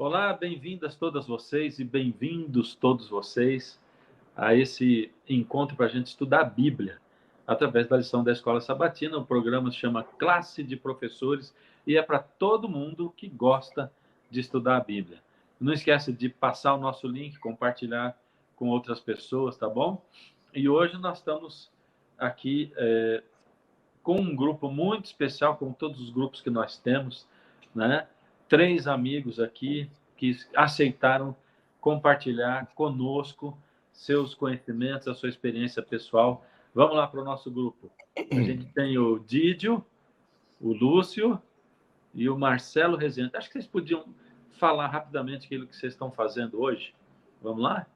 Olá, bem-vindas todas vocês e bem-vindos todos vocês a esse encontro para a gente estudar a Bíblia através da lição da Escola Sabatina. O programa se chama Classe de Professores e é para todo mundo que gosta de estudar a Bíblia. Não esquece de passar o nosso link, compartilhar com outras pessoas, tá bom? E hoje nós estamos aqui com um grupo muito especial, como todos os grupos que nós temos, né? 3 amigos aqui que aceitaram compartilhar conosco seus conhecimentos, a sua experiência pessoal. Vamos lá para o nosso grupo. A gente tem o Dídio, o Lúcio e o Marcelo Rezende. Acho que vocês podiam falar rapidamente aquilo que vocês estão fazendo hoje. Vamos lá?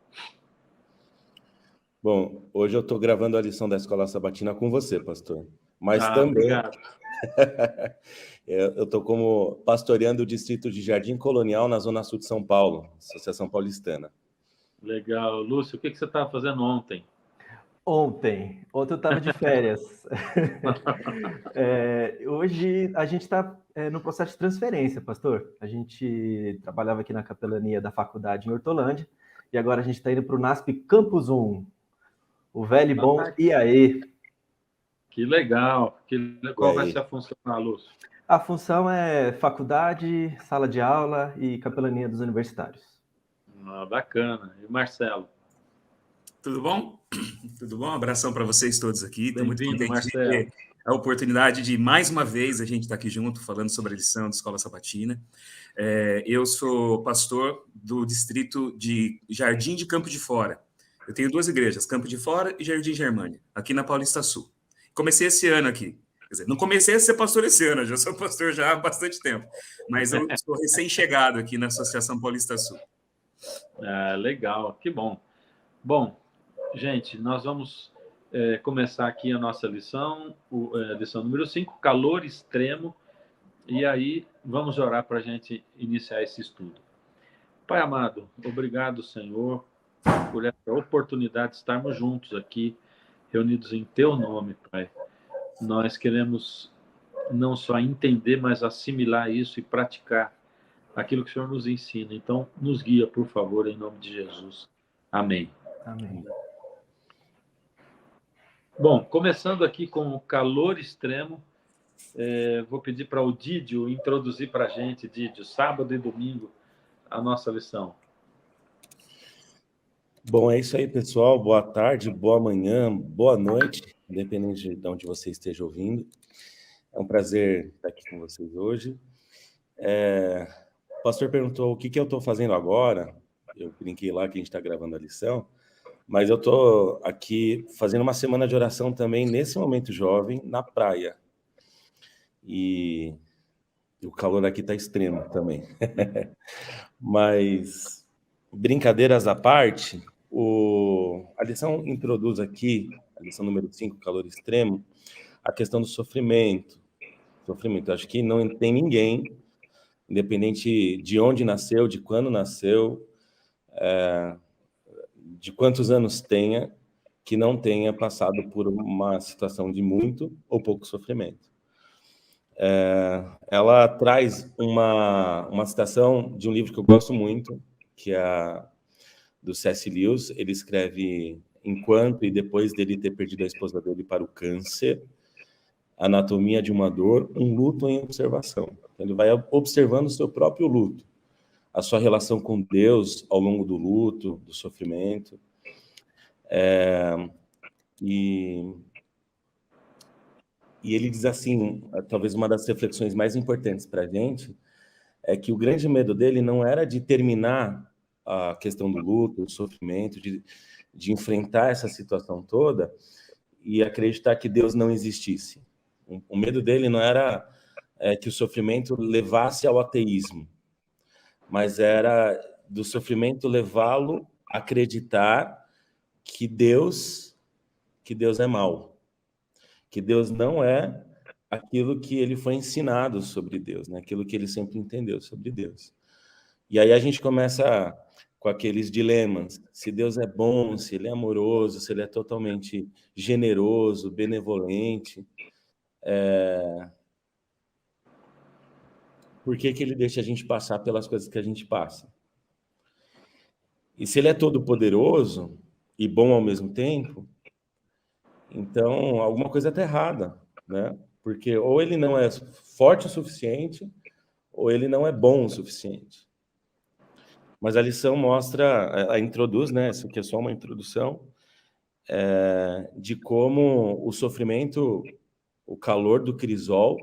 Bom, hoje eu estou gravando a lição da Escola Sabatina com você, pastor. Mas também obrigado. eu estou como pastoreando o distrito de Jardim Colonial, na Zona Sul de São Paulo, Associação Paulistana. Legal. Lúcio, o que você estava fazendo ontem? Ontem eu estava de férias. Hoje a gente está no processo de transferência, pastor. A gente trabalhava aqui na capelania da faculdade em Hortolândia e agora a gente está indo para o NASP Campus 1, o velho e bom IAE. Que legal. Qual vai ser a função da Lúcio? A função é faculdade, sala de aula e capelania dos universitários. Bacana. E Marcelo? Tudo bom? Tudo bom? Um abração para vocês todos aqui. Estou muito contente Marcelo. de ter a oportunidade de, mais uma vez, a gente estar aqui junto, falando sobre a lição da Escola Sabatina. Eu sou pastor do distrito de Jardim de Campo de Fora. Eu tenho 2 igrejas, Campo de Fora e Jardim Germânia, aqui na Paulista Sul. Comecei esse ano aqui. Quer dizer, não comecei a ser pastor esse ano, já sou pastor já há bastante tempo. Mas eu sou recém-chegado aqui na Associação Paulista Sul. Legal, que bom. Bom, gente, nós vamos começar aqui a nossa lição, lição número 5, calor extremo, e aí vamos orar para a gente iniciar esse estudo. Pai amado, obrigado, Senhor, por essa oportunidade de estarmos juntos aqui, reunidos em Teu nome, Pai. Nós queremos não só entender, mas assimilar isso e praticar aquilo que o Senhor nos ensina. Então, nos guia, por favor, em nome de Jesus. Amém. Amém. Bom, começando aqui com o calor extremo, vou pedir para o Dídio introduzir para a gente, Dídio, sábado e domingo, a nossa lição. Bom, é isso aí, pessoal. Boa tarde, boa manhã, boa noite, independente de onde você esteja ouvindo. É um prazer estar aqui com vocês hoje. O pastor perguntou o que eu estou fazendo agora. Eu brinquei lá que a gente está gravando a lição, mas eu estou aqui fazendo uma semana de oração também, nesse momento jovem, na praia. E o calor aqui está extremo também. Mas, brincadeiras à parte, a lição introduz aqui, a lição número 5, calor extremo, a questão do sofrimento. Sofrimento. Acho que não tem ninguém, independente de onde nasceu, de quando nasceu, de quantos anos tenha, que não tenha passado por uma situação de muito ou pouco sofrimento. Ela traz uma citação de um livro que eu gosto muito, que é do C.S. Lewis. Ele escreve, enquanto e depois dele ter perdido a esposa dele para o câncer, Anatomia de uma Dor, um luto em observação. Ele vai observando o seu próprio luto, a sua relação com Deus ao longo do luto, do sofrimento. E ele diz assim, talvez uma das reflexões mais importantes para a gente, é que o grande medo dele não era de terminar a questão do luto, do sofrimento, de enfrentar essa situação toda e acreditar que Deus não existisse. O medo dele não era que o sofrimento levasse ao ateísmo, mas era do sofrimento levá-lo a acreditar que Deus é mau, que Deus não é aquilo que ele foi ensinado sobre Deus, né? Aquilo que ele sempre entendeu sobre Deus. E aí a gente começa com aqueles dilemas: se Deus é bom, se ele é amoroso, se ele é totalmente generoso, benevolente. por que ele deixa a gente passar pelas coisas que a gente passa. E se ele é todo poderoso e bom ao mesmo tempo, então alguma coisa está errada, né? Porque ou ele não é forte o suficiente, ou ele não é bom o suficiente. Mas a lição mostra, introduz, né? Isso aqui é só uma introdução, de como o sofrimento, o calor do crisol,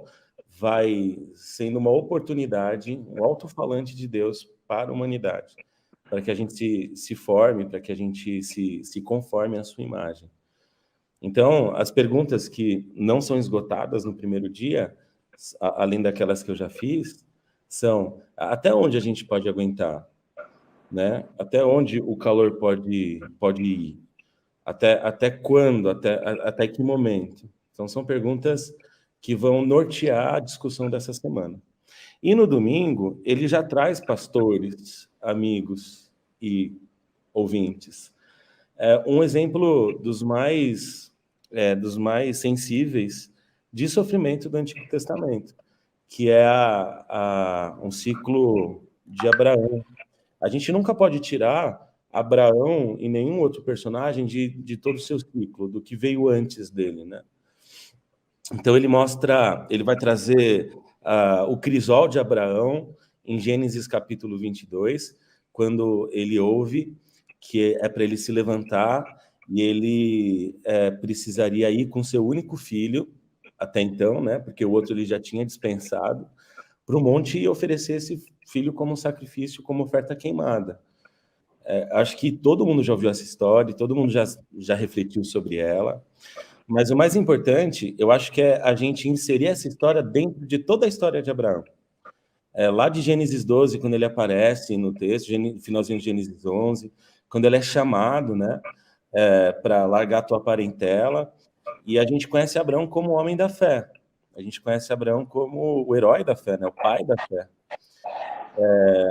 vai sendo uma oportunidade, um alto-falante de Deus para a humanidade, para que a gente se forme, para que a gente se conforme à sua imagem. Então, as perguntas que não são esgotadas no primeiro dia, além daquelas que eu já fiz, são: até onde a gente pode aguentar? Né? Até onde o calor pode ir? Até quando? Até que momento? Então, são perguntas que vão nortear a discussão dessa semana. E no domingo, ele já traz pastores, amigos e ouvintes. Um exemplo dos mais sensíveis de sofrimento do Antigo Testamento, que é um ciclo de Abraão. A gente nunca pode tirar Abraão e nenhum outro personagem de todo o seu ciclo, do que veio antes dele, né? Então ele vai trazer o crisol de Abraão em Gênesis capítulo 22, quando ele ouve que é para ele se levantar e ele precisaria ir com seu único filho, até então, né? Porque o outro ele já tinha dispensado, para o monte e oferecer esse filho como sacrifício, como oferta queimada. Acho que todo mundo já ouviu essa história, todo mundo já refletiu sobre ela, mas o mais importante, eu acho que é a gente inserir essa história dentro de toda a história de Abraão. Lá de Gênesis 12, quando ele aparece no texto, finalzinho de Gênesis 11, quando ele é chamado, né, para largar a tua parentela, e a gente conhece Abraão como o homem da fé. A gente conhece Abraão como o herói da fé, né, o pai da fé.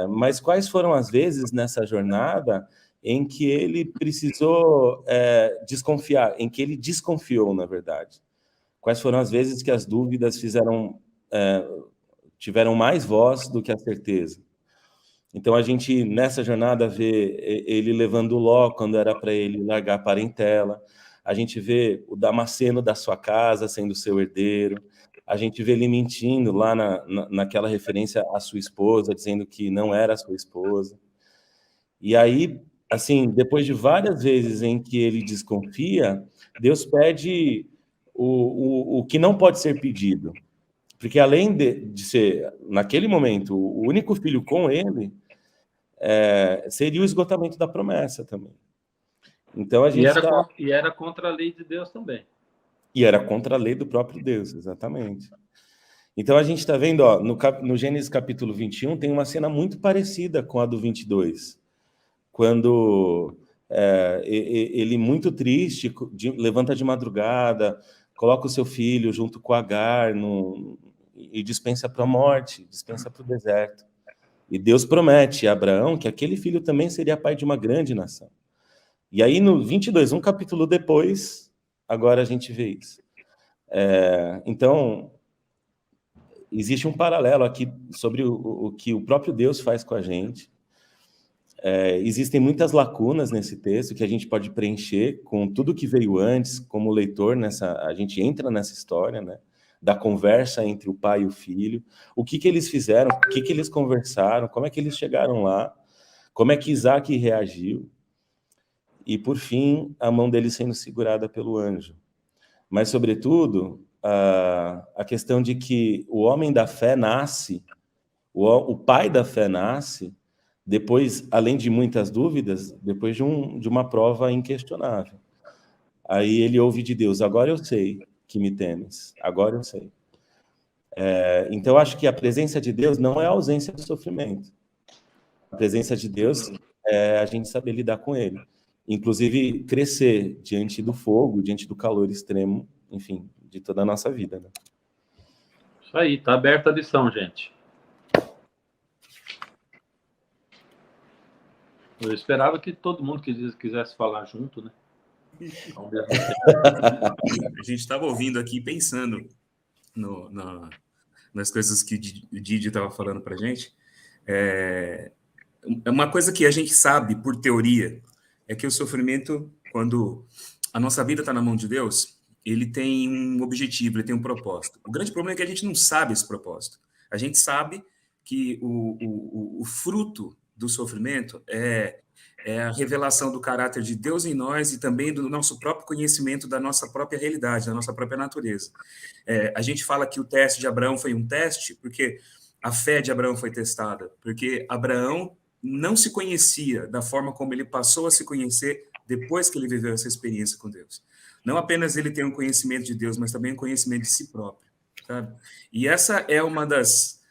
Mas quais foram as vezes nessa jornada em que ele precisou desconfiar, em que ele desconfiou, na verdade? Quais foram as vezes que as dúvidas tiveram mais voz do que a certeza? Então, a gente, nessa jornada, vê ele levando Ló quando era para ele largar a parentela. A gente vê o Damasceno da sua casa sendo seu herdeiro. A gente vê ele mentindo lá naquela referência à sua esposa, dizendo que não era a sua esposa. E aí, assim, depois de várias vezes em que ele desconfia, Deus pede o que não pode ser pedido. Porque além de ser, naquele momento, o único filho com ele, seria o esgotamento da promessa também. Então a gente e era contra a lei de Deus também. E era contra a lei do próprio Deus, exatamente. Então a gente está vendo, ó, no Gênesis capítulo 21, tem uma cena muito parecida com a do 22, quando ele, muito triste, levanta de madrugada, coloca o seu filho junto com Agar e dispensa para a morte, dispensa para o deserto. E Deus promete a Abraão que aquele filho também seria pai de uma grande nação. E aí no 22, um capítulo depois, agora a gente vê isso. Então, existe um paralelo aqui sobre o que o próprio Deus faz com a gente. Existem muitas lacunas nesse texto que a gente pode preencher com tudo que veio antes, como leitor, a gente entra nessa história, né, da conversa entre o pai e o filho, o que eles fizeram, o que eles conversaram, como é que eles chegaram lá, como é que Isaac reagiu, e, por fim, a mão dele sendo segurada pelo anjo. Mas, sobretudo, a questão de que o homem da fé nasce, o pai da fé nasce, depois, além de muitas dúvidas, depois de uma prova inquestionável. Aí ele ouve de Deus: agora eu sei que me temes, agora eu sei. Então, acho que a presença de Deus não é a ausência do sofrimento. A presença de Deus é a gente saber lidar com ele. Inclusive, crescer diante do fogo, diante do calor extremo, enfim, de toda a nossa vida, né? Isso aí, tá aberta a lição, gente. Eu esperava que todo mundo quisesse falar junto, né? A gente estava ouvindo aqui, pensando das coisas que o Didi estava falando para a gente. Uma coisa que a gente sabe, por teoria, é que o sofrimento, quando a nossa vida está na mão de Deus, ele tem um objetivo, ele tem um propósito. O grande problema é que a gente não sabe esse propósito. A gente sabe que o fruto do sofrimento é a revelação do caráter de Deus em nós e também do nosso próprio conhecimento da nossa própria realidade, da nossa própria natureza. A gente fala que o teste de Abraão foi um teste porque a fé de Abraão foi testada, porque Abraão não se conhecia da forma como ele passou a se conhecer depois que ele viveu essa experiência com Deus. Não apenas ele tem um conhecimento de Deus, mas também um conhecimento de si próprio, sabe? E essa é uma das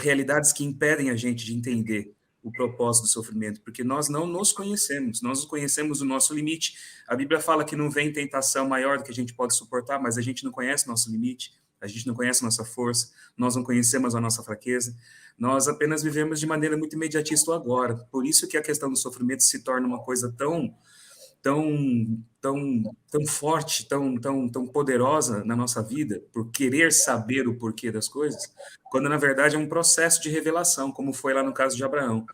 realidades que impedem a gente de entender o propósito do sofrimento, porque nós não nos conhecemos, nós conhecemos o nosso limite. A Bíblia fala que não vem tentação maior do que a gente pode suportar, mas a gente não conhece nosso limite, a gente não conhece nossa força, nós não conhecemos a nossa fraqueza, nós apenas vivemos de maneira muito imediatista o agora. Por isso que a questão do sofrimento se torna uma coisa tão forte, tão poderosa na nossa vida, por querer saber o porquê das coisas, quando na verdade é um processo de revelação, como foi lá no caso de Abraão.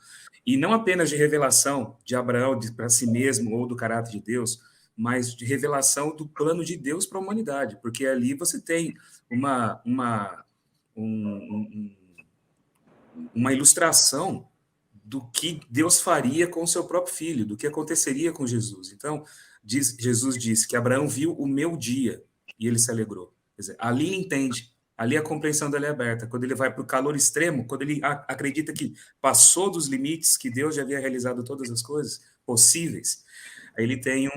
E não apenas de revelação de Abraão para si mesmo ou do caráter de Deus, mas de revelação do plano de Deus para a humanidade, porque ali você tem uma ilustração do que Deus faria com o seu próprio filho, do que aconteceria com Jesus. Então, Jesus disse que Abraão viu o meu dia e ele se alegrou. Quer dizer, ali ele entende, ali a compreensão dele é aberta. Quando ele vai para o calor extremo, quando ele acredita que passou dos limites, que Deus já havia realizado todas as coisas possíveis, aí ele tem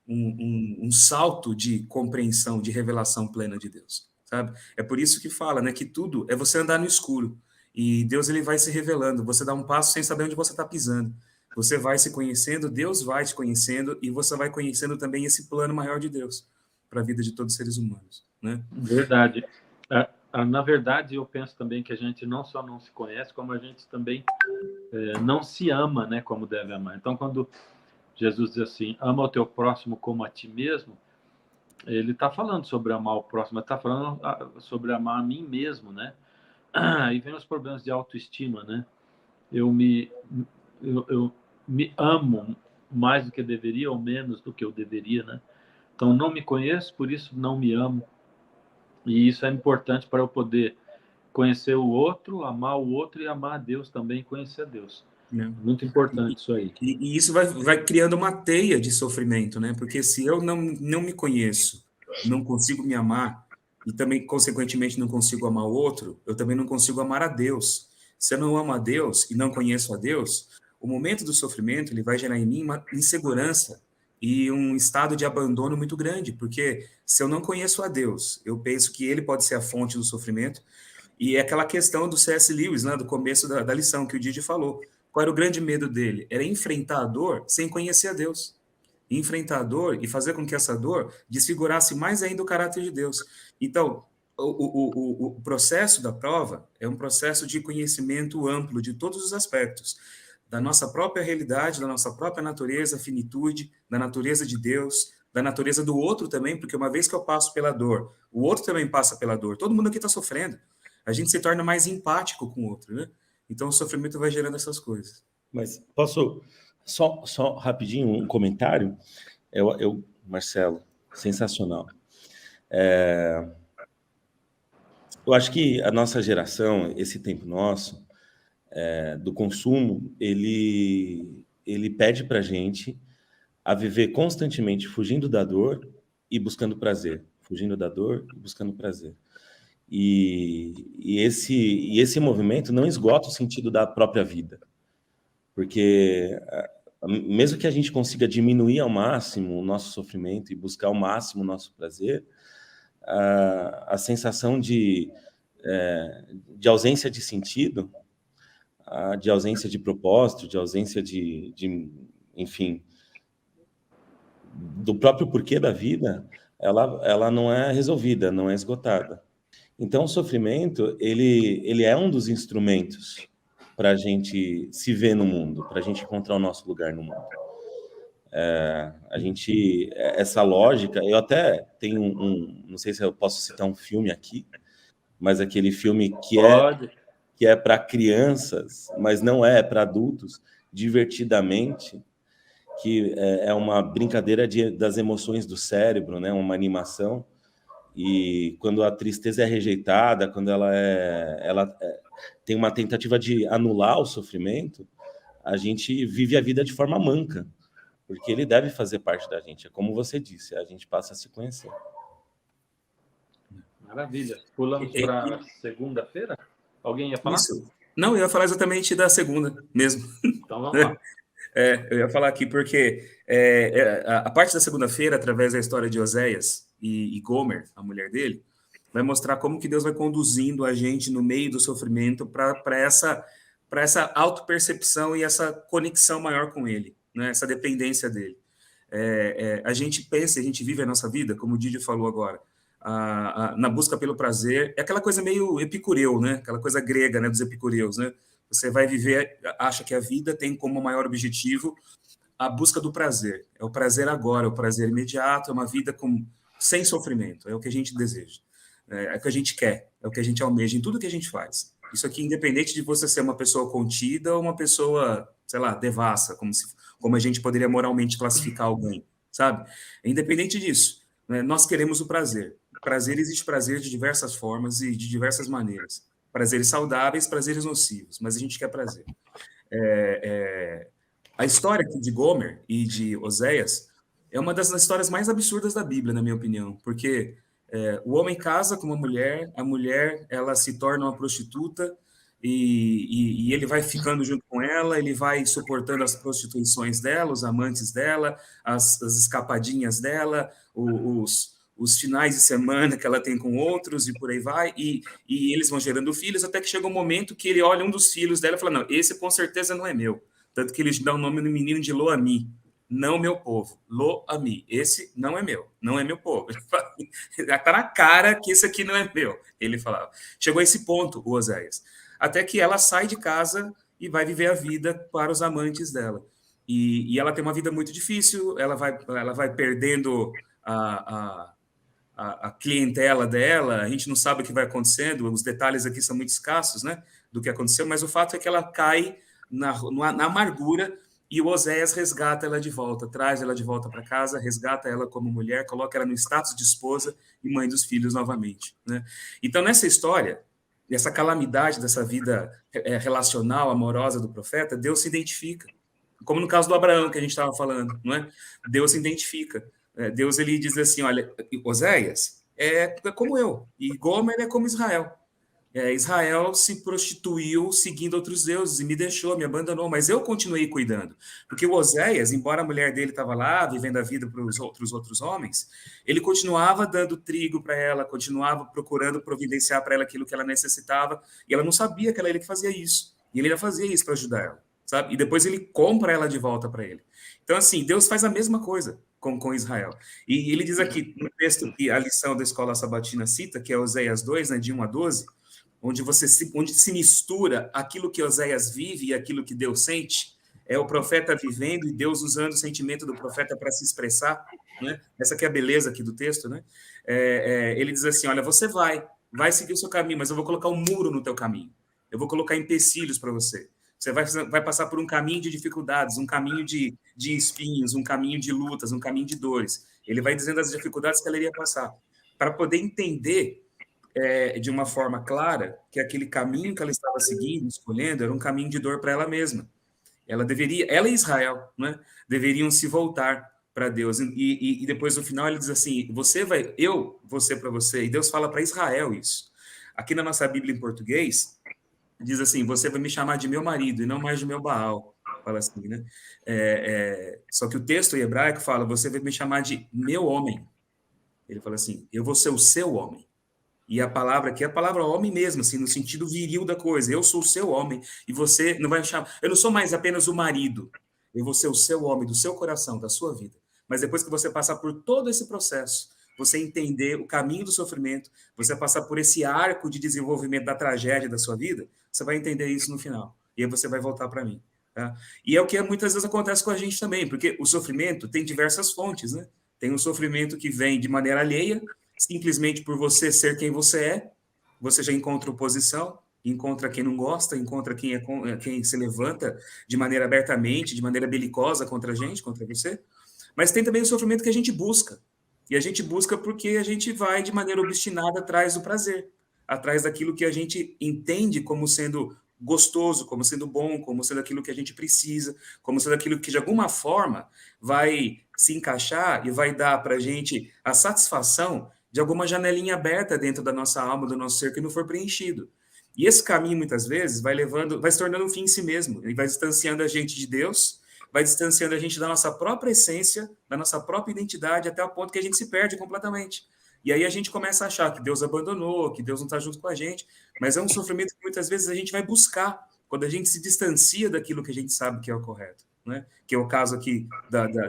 um salto de compreensão, de revelação plena de Deus, sabe? É por isso que fala, né, que tudo é você andar no escuro. E Deus ele vai se revelando. Você dá um passo sem saber onde você está pisando. Você vai se conhecendo, Deus vai te conhecendo e você vai conhecendo também esse plano maior de Deus para a vida de todos os seres humanos, né? Verdade. Na verdade, eu penso também que a gente não só não se conhece, como a gente também não se ama, né, como deve amar. Então, quando Jesus diz assim, ama o teu próximo como a ti mesmo, ele está falando sobre amar o próximo, está falando sobre amar a mim mesmo, né? Aí vem os problemas de autoestima, né? Eu me amo mais do que deveria ou menos do que eu deveria, né? Então, não me conheço, por isso não me amo. E isso é importante para eu poder conhecer o outro, amar o outro e amar a Deus também, e conhecer a Deus. Muito importante isso aí. E isso vai criando uma teia de sofrimento, né? Porque se eu não me conheço, não consigo me amar, e também, consequentemente, não consigo amar o outro, eu também não consigo amar a Deus. Se eu não amo a Deus e não conheço a Deus, o momento do sofrimento ele vai gerar em mim uma insegurança e um estado de abandono muito grande, porque se eu não conheço a Deus, eu penso que ele pode ser a fonte do sofrimento, e é aquela questão do C.S. Lewis, né, do começo da lição, que o Didi falou. Qual era o grande medo dele? Era enfrentar a dor sem conhecer a Deus. Enfrentar a dor e fazer com que essa dor desfigurasse mais ainda o caráter de Deus. Então, o processo da prova é um processo de conhecimento amplo de todos os aspectos, da nossa própria realidade, da nossa própria natureza, finitude, da natureza de Deus, da natureza do outro também, porque uma vez que eu passo pela dor, o outro também passa pela dor. Todo mundo aqui está sofrendo. A gente se torna mais empático com o outro, né? Então, o sofrimento vai gerando essas coisas. Mas posso só rapidinho um comentário? Marcelo, sensacional. Eu acho que a nossa geração, esse tempo nosso, do consumo, ele pede para a gente a viver constantemente fugindo da dor e buscando prazer. Fugindo da dor e buscando prazer. E esse movimento não esgota o sentido da própria vida. Porque mesmo que a gente consiga diminuir ao máximo o nosso sofrimento e buscar ao máximo o nosso prazer, a sensação de ausência de sentido, de ausência de propósito, de ausência enfim, do próprio porquê da vida, ela não é resolvida, não é esgotada. Então, o sofrimento, ele é um dos instrumentos para a gente se ver no mundo, para a gente encontrar o nosso lugar no mundo. Essa lógica, eu até tenho não sei se eu posso citar um filme aqui, mas aquele filme Pode. que é para crianças, mas não é para adultos, Divertidamente, que é uma brincadeira das emoções do cérebro, né? Uma animação. E quando a tristeza é rejeitada, quando ela tem uma tentativa de anular o sofrimento, a gente vive a vida de forma manca, porque ele deve fazer parte da gente. É como você disse, a gente passa a se conhecer. Maravilha. Pulamos para segunda-feira? Alguém ia falar? Isso. Não, eu ia falar exatamente da segunda mesmo. Então vamos lá. Eu ia falar aqui porque a parte da segunda-feira, através da história de Oséias e Gomer, a mulher dele, vai mostrar como que Deus vai conduzindo a gente no meio do sofrimento para essa autopercepção e essa conexão maior com ele, né? Essa dependência dele. A gente pensa, a gente vive a nossa vida, como o Didi falou agora, na busca pelo prazer, é aquela coisa meio epicureu, né? Aquela coisa grega, né? Dos epicureus, né? Você vai viver, acha que a vida tem como maior objetivo a busca do prazer. É o prazer agora, é o prazer imediato, é uma vida sem sofrimento, é o que a gente deseja, é o que a gente quer, é o que a gente almeja em tudo que a gente faz. Isso aqui, independente de você ser uma pessoa contida ou uma pessoa, sei lá, devassa, como a gente poderia moralmente classificar alguém, sabe? Independente disso, né, nós queremos o prazer. Prazer, existe prazer de diversas formas e de diversas maneiras. Prazeres saudáveis, prazeres nocivos, mas a gente quer prazer. A história de Gomer e de Oséias é uma das histórias mais absurdas da Bíblia, na minha opinião, porque o homem casa com uma mulher, a mulher ela se torna uma prostituta e ele vai ficando junto com ela, ele vai suportando as prostituições dela, os amantes dela, as escapadinhas dela, os finais de semana que ela tem com outros e por aí vai, e eles vão gerando filhos, até que chega um momento que ele olha um dos filhos dela e fala, não, esse com certeza não é meu. Tanto que eles dão o nome do menino de Lo-Ami, não meu povo, Lo-Ami, esse não é meu povo. Está na cara que esse aqui não é meu, ele falava. Chegou a esse ponto, o Oséias, até que ela sai de casa e vai viver a vida para os amantes dela. E ela tem uma vida muito difícil, ela vai perdendo a clientela dela, a gente não sabe o que vai acontecendo, os detalhes aqui são muito escassos, né, do que aconteceu, mas o fato é que ela cai na amargura e o Oséias resgata ela de volta, traz ela de volta para casa, resgata ela como mulher, coloca ela no status de esposa e mãe dos filhos novamente, né? Então, nessa história, nessa calamidade dessa vida relacional, amorosa do profeta, Deus se identifica, como no caso do Abraão, que a gente estava falando, não é? Deus se identifica. Deus ele diz assim, olha, Oséias é como eu, e Gomer é como Israel. Israel se prostituiu seguindo outros deuses e me deixou, me abandonou, mas eu continuei cuidando. Porque o Oséias, embora a mulher dele estava lá, vivendo a vida para os outros homens, ele continuava dando trigo para ela, continuava procurando providenciar para ela aquilo que ela necessitava, e ela não sabia que era ele que fazia isso. E ele já fazia isso para ajudar ela, sabe? E depois ele compra ela de volta para ele. Então, assim, Deus faz a mesma coisa com Israel. E ele diz aqui, no texto que a lição da Escola Sabatina cita, que é Oséias 2, né, de 1 a 12, onde se mistura aquilo que Oséias vive e aquilo que Deus sente, é o profeta vivendo e Deus usando o sentimento do profeta para se expressar, né? Essa que é a beleza aqui do texto, né? Ele diz assim, olha, você vai seguir o seu caminho, mas eu vou colocar um muro no teu caminho, eu vou colocar empecilhos para você. Você vai passar por um caminho de dificuldades, um caminho de espinhos, um caminho de lutas, um caminho de dores. Ele vai dizendo as dificuldades que ela iria passar, para poder entender de uma forma clara que aquele caminho que ela estava seguindo, escolhendo, era um caminho de dor para ela mesma. Ela e Israel, né, deveriam se voltar para Deus. E depois, no final, ele diz assim, eu vou ser para você. E Deus fala para Israel isso. Aqui na nossa Bíblia em português, diz assim, você vai me chamar de meu marido e não mais de meu Baal. Fala assim, né? Só que o texto em hebraico fala, você vai me chamar de meu homem. Ele fala assim, eu vou ser o seu homem. E a palavra aqui é a palavra homem mesmo, assim, no sentido viril da coisa. Eu sou o seu homem e você não vai me chamar... Eu não sou mais apenas o marido. Eu vou ser o seu homem, do seu coração, da sua vida. Mas depois que você passar por todo esse processo, você entender o caminho do sofrimento, você passar por esse arco de desenvolvimento da tragédia da sua vida, você vai entender isso no final. E aí você vai voltar para mim. Tá? E é o que muitas vezes acontece com a gente também, porque o sofrimento tem diversas fontes, né? Tem um sofrimento que vem de maneira alheia, simplesmente por você ser quem você é, você já encontra oposição, encontra quem não gosta, encontra quem se levanta de maneira abertamente, de maneira belicosa contra a gente, contra você. Mas tem também o sofrimento que a gente busca. E a gente busca porque a gente vai de maneira obstinada atrás do prazer, atrás daquilo que a gente entende como sendo gostoso, como sendo bom, como sendo aquilo que a gente precisa, como sendo aquilo que de alguma forma vai se encaixar e vai dar para a gente a satisfação de alguma janelinha aberta dentro da nossa alma, do nosso ser que não for preenchido. E esse caminho, muitas vezes, vai se tornando um fim em si mesmo, e vai distanciando a gente de Deus, vai distanciando a gente da nossa própria essência, da nossa própria identidade, até o ponto que a gente se perde completamente. E aí a gente começa a achar que Deus abandonou, que Deus não está junto com a gente, mas é um sofrimento que muitas vezes a gente vai buscar quando a gente se distancia daquilo que a gente sabe que é o correto, né? Que é o caso aqui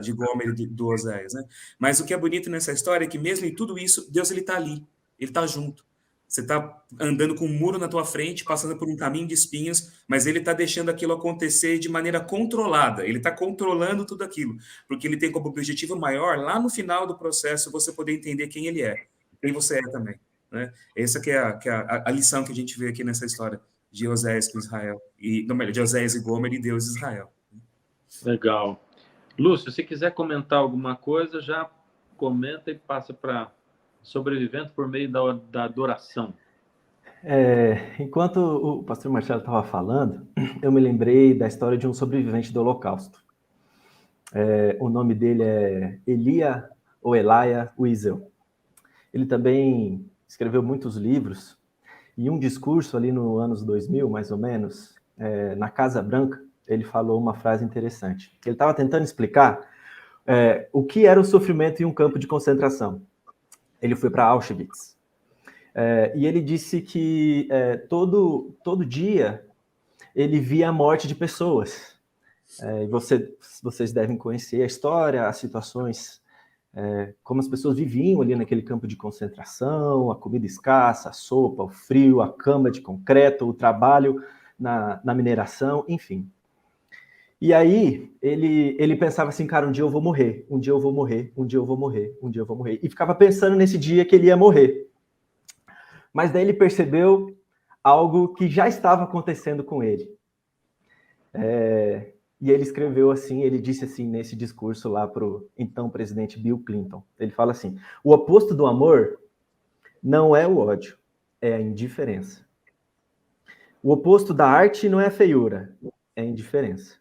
de Gomer e do Oséias, né? Mas o que é bonito nessa história é que mesmo em tudo isso, Deus ele está ali, ele está junto. Você está andando com um muro na tua frente, passando por um caminho de espinhos, mas ele está deixando aquilo acontecer de maneira controlada. Ele está controlando tudo aquilo, porque ele tem como objetivo maior, lá no final do processo, você poder entender quem ele é, quem você é também, né? Essa que é a lição que a gente vê aqui nessa história de Oséias com Israel, de Oséias e Gomer e Deus e Israel. Legal. Lúcio, se quiser comentar alguma coisa, já comenta e passa para sobrevivendo por meio da adoração. Enquanto o pastor Marcelo estava falando, eu me lembrei da história de um sobrevivente do Holocausto. O nome dele é Elia ou Elijah Wiesel. Ele também escreveu muitos livros, e um discurso ali no anos 2000, mais ou menos, na Casa Branca, ele falou uma frase interessante. Ele estava tentando explicar o que era o sofrimento em um campo de concentração. Ele foi para Auschwitz. E ele disse que todo dia ele via a morte de pessoas. E vocês devem conhecer a história, as situações, como as pessoas viviam ali naquele campo de concentração, a comida escassa, a sopa, o frio, a cama de concreto, o trabalho na mineração, enfim. E aí ele pensava assim, cara, um dia eu vou morrer, um dia eu vou morrer, um dia eu vou morrer, um dia eu vou morrer. E ficava pensando nesse dia que ele ia morrer. Mas daí ele percebeu algo que já estava acontecendo com ele. E ele escreveu assim, ele disse assim nesse discurso lá para o então presidente Bill Clinton. Ele fala assim, o oposto do amor não é o ódio, é a indiferença. O oposto da arte não é a feiura, é a indiferença.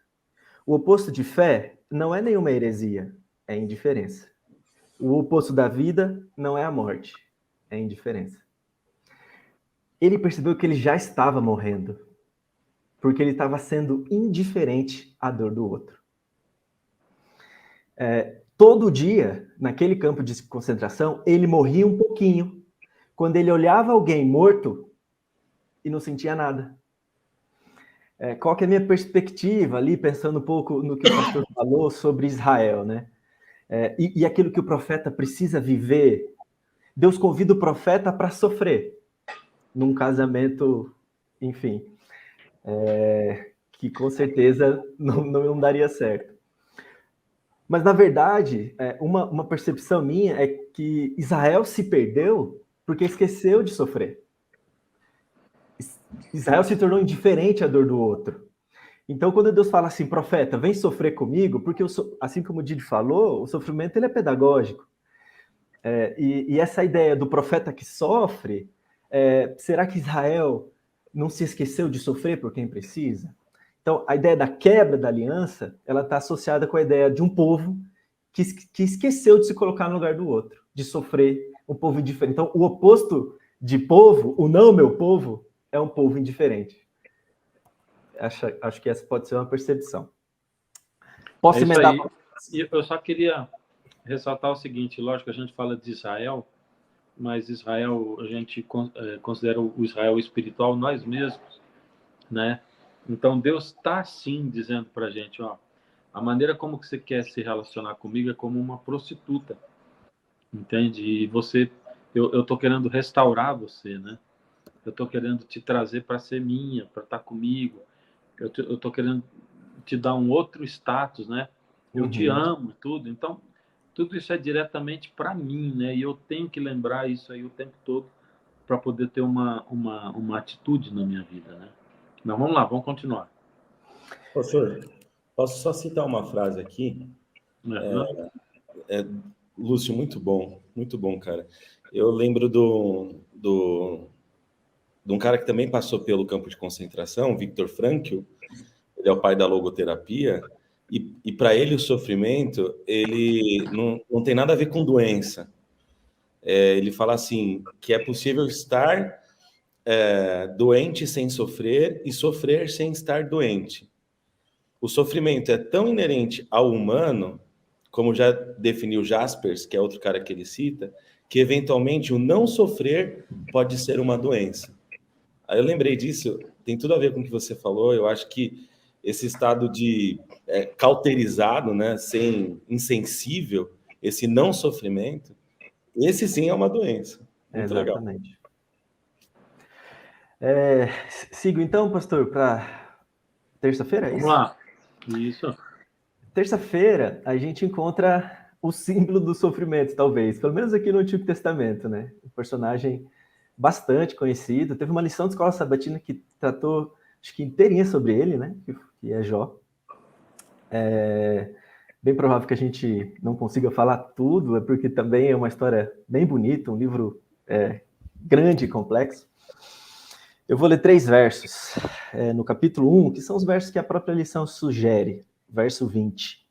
O oposto de fé não é nenhuma heresia, é a indiferença. O oposto da vida não é a morte, é a indiferença. Ele percebeu que ele já estava morrendo, porque ele estava sendo indiferente à dor do outro. Todo dia, naquele campo de concentração, ele morria um pouquinho, quando ele olhava alguém morto e não sentia nada. Qual que é a minha perspectiva ali, pensando um pouco no que o pastor falou sobre Israel, né? E aquilo que o profeta precisa viver. Deus convida o profeta para sofrer num casamento, enfim, que com certeza não daria certo. Mas, na verdade, uma percepção minha é que Israel se perdeu porque esqueceu de sofrer. Israel se tornou indiferente à dor do outro. Então, quando Deus fala assim, profeta, vem sofrer comigo, porque assim como o Didi falou, o sofrimento ele é pedagógico. E essa ideia do profeta que sofre, será que Israel não se esqueceu de sofrer por quem precisa? Então, a ideia da quebra da aliança, ela está associada com a ideia de um povo que esqueceu de se colocar no lugar do outro, de sofrer, um povo indiferente. Então, o oposto de povo, o não meu povo, é um povo indiferente. Acho que essa pode ser uma percepção. Posso emendar? Eu só queria ressaltar o seguinte, lógico, a gente fala de Israel, mas Israel, a gente considera o Israel espiritual nós mesmos, né? Então, Deus está, sim, dizendo para a gente, ó, a maneira como que você quer se relacionar comigo é como uma prostituta, entende? E eu estou querendo restaurar você, né? Eu estou querendo te trazer para ser minha, para estar comigo. Eu estou querendo te dar um outro status, né? Eu te amo e tudo. Então, tudo isso é diretamente para mim, né? E eu tenho que lembrar isso aí o tempo todo para poder ter uma atitude na minha vida, né? Mas vamos lá, vamos continuar. Pastor, posso só citar uma frase aqui? Uhum. Lúcio, muito bom, cara. Eu lembro de um cara que também passou pelo campo de concentração, Viktor Frankl. Ele é o pai da logoterapia, e para ele o sofrimento, ele não tem nada a ver com doença. Ele fala assim, que é possível estar doente sem sofrer e sofrer sem estar doente. O sofrimento é tão inerente ao humano, como já definiu Jaspers, que é outro cara que ele cita, que eventualmente o não sofrer pode ser uma doença. Aí eu lembrei disso, tem tudo a ver com o que você falou. Eu acho que esse estado de cauterizado, né, sem insensível, esse não sofrimento, esse sim é uma doença. Muito Exatamente. Sigo então, pastor, para terça-feira, é isso? Vamos lá. Isso. Terça-feira, a gente encontra o símbolo do sofrimento, talvez, pelo menos aqui no Antigo Testamento, né? Um personagem bastante conhecido. Teve uma lição de escola sabatina que tratou, acho que inteirinha sobre ele, né? Que é Jó. Bem provável que a gente não consiga falar tudo, porque também é uma história bem bonita, um livro grande e complexo. Eu vou ler 3 versos no capítulo 1, que são os versos que a própria lição sugere. Verso 20.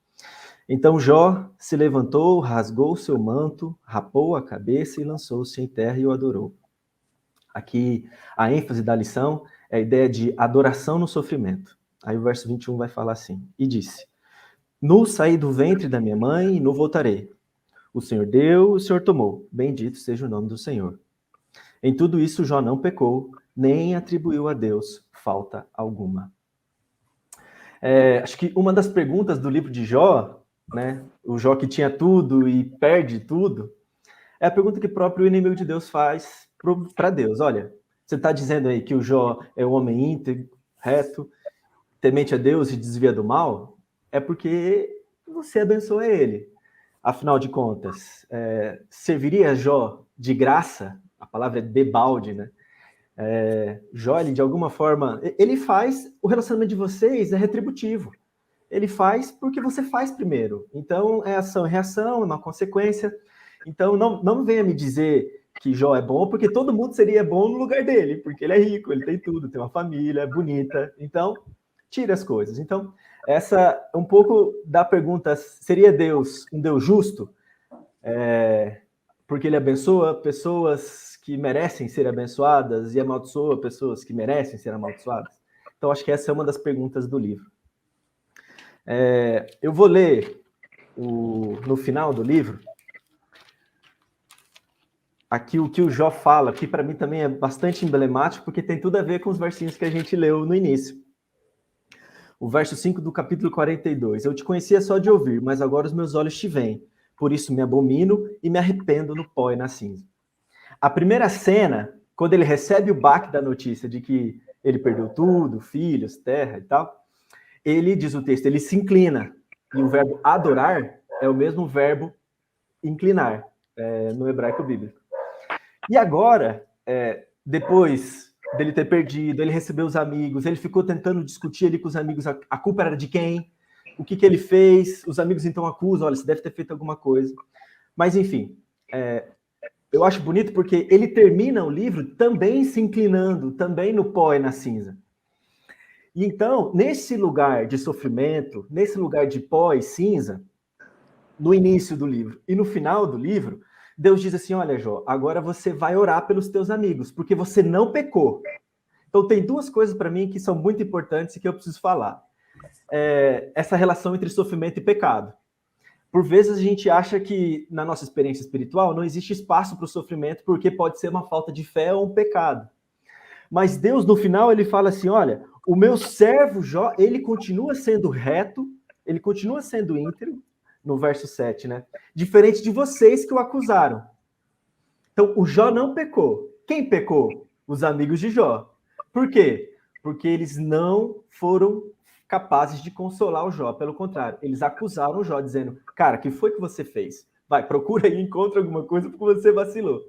Então Jó se levantou, rasgou seu manto, rapou a cabeça e lançou-se em terra e o adorou. Aqui a ênfase da lição é a ideia de adoração no sofrimento. Aí o verso 21 vai falar assim: e disse: nu saí do ventre da minha mãe e nu voltarei. O Senhor deu, o Senhor tomou. Bendito seja o nome do Senhor. Em tudo isso Jó não pecou, nem atribuiu a Deus falta alguma. Acho que uma das perguntas do livro de Jó, né, o Jó que tinha tudo e perde tudo, é a pergunta que o próprio inimigo de Deus faz para Deus. Olha, você está dizendo aí que o Jó é um homem íntegro, reto, temente a Deus e desvia do mal? É porque você abençoa ele. Afinal de contas, serviria Jó de graça? A palavra é debalde, né? Jó, ele, de alguma forma, ele faz, o relacionamento de vocês é retributivo. Ele faz porque você faz primeiro. Então, é ação e reação, é uma consequência. Então, não venha me dizer que Jó é bom, porque todo mundo seria bom no lugar dele, porque ele é rico, ele tem tudo, tem uma família, é bonita. Então, tire as coisas. Então, essa é um pouco da pergunta, seria Deus um Deus justo? Porque ele abençoa pessoas que merecem ser abençoadas e amaldiçoa pessoas que merecem ser amaldiçoadas? Então, acho que essa é uma das perguntas do livro. Eu vou ler no final do livro aqui o que o Jó fala, que para mim também é bastante emblemático, porque tem tudo a ver com os versinhos que a gente leu no início. O verso 5 do capítulo 42. Eu te conhecia só de ouvir, mas agora os meus olhos te veem. Por isso me abomino e me arrependo no pó e na cinza. A primeira cena, quando ele recebe o baque da notícia de que ele perdeu tudo, filhos, terra e tal, ele, diz o texto, ele se inclina. E o verbo adorar é o mesmo verbo inclinar, no hebraico bíblico. E agora, depois dele ter perdido, ele recebeu os amigos, ele ficou tentando discutir ali com os amigos, a culpa era de quem? O que ele fez? Os amigos então acusam, olha, você deve ter feito alguma coisa. Mas, enfim, eu acho bonito porque ele termina o livro também se inclinando, também no pó e na cinza. E então, nesse lugar de sofrimento, nesse lugar de pó e cinza, no início do livro e no final do livro, Deus diz assim, olha, Jó, agora você vai orar pelos teus amigos, porque você não pecou. Então, tem 2 coisas para mim que são muito importantes e que eu preciso falar. Essa relação entre sofrimento e pecado. Por vezes a gente acha que, na nossa experiência espiritual, não existe espaço para o sofrimento, porque pode ser uma falta de fé ou um pecado. Mas Deus, no final, ele fala assim, olha, o meu servo Jó, ele continua sendo reto, ele continua sendo íntegro, no verso 7, né? Diferente de vocês que o acusaram. Então, o Jó não pecou. Quem pecou? Os amigos de Jó. Por quê? Porque eles não foram capazes de consolar o Jó. Pelo contrário, eles acusaram o Jó, dizendo, cara, o que foi que você fez? Vai, procura aí, encontra alguma coisa porque você vacilou.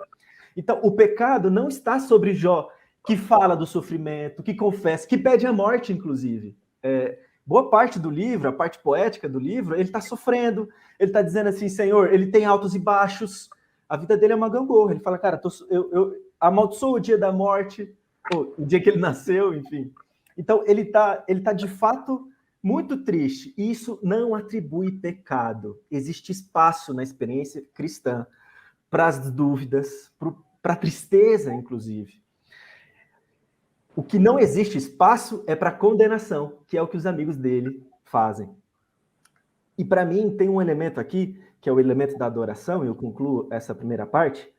Então, o pecado não está sobre Jó, que fala do sofrimento, que confessa, que pede a morte, inclusive. Boa parte do livro, a parte poética do livro, ele está sofrendo, ele está dizendo assim, Senhor, ele tem altos e baixos, a vida dele é uma gangorra. Ele fala, cara, eu amaldiçoo o dia da morte, o dia que ele nasceu, enfim. Então, ele tá de fato muito triste, e isso não atribui pecado. Existe espaço na experiência cristã para as dúvidas, para a tristeza, inclusive. O que não existe espaço é para condenação, que é o que os amigos dele fazem. E para mim tem um elemento aqui, que é o elemento da adoração, e eu concluo essa primeira parte,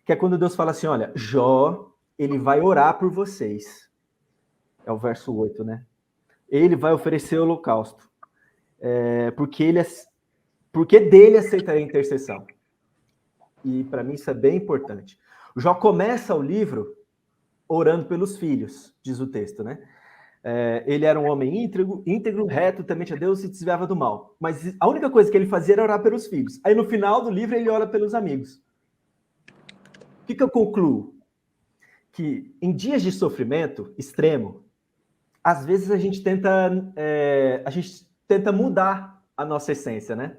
que é quando Deus fala assim, olha, Jó, ele vai orar por vocês. É o verso 8, né? Ele vai oferecer o holocausto, porque dele aceitarei a intercessão. E para mim isso é bem importante. O Jó começa o livro orando pelos filhos, diz o texto, né? Ele era um homem íntegro, reto, temente a Deus e desviava do mal. Mas a única coisa que ele fazia era orar pelos filhos. Aí no final do livro ele ora pelos amigos. O que eu concluo? Que em dias de sofrimento extremo, às vezes a gente tenta mudar a nossa essência, né?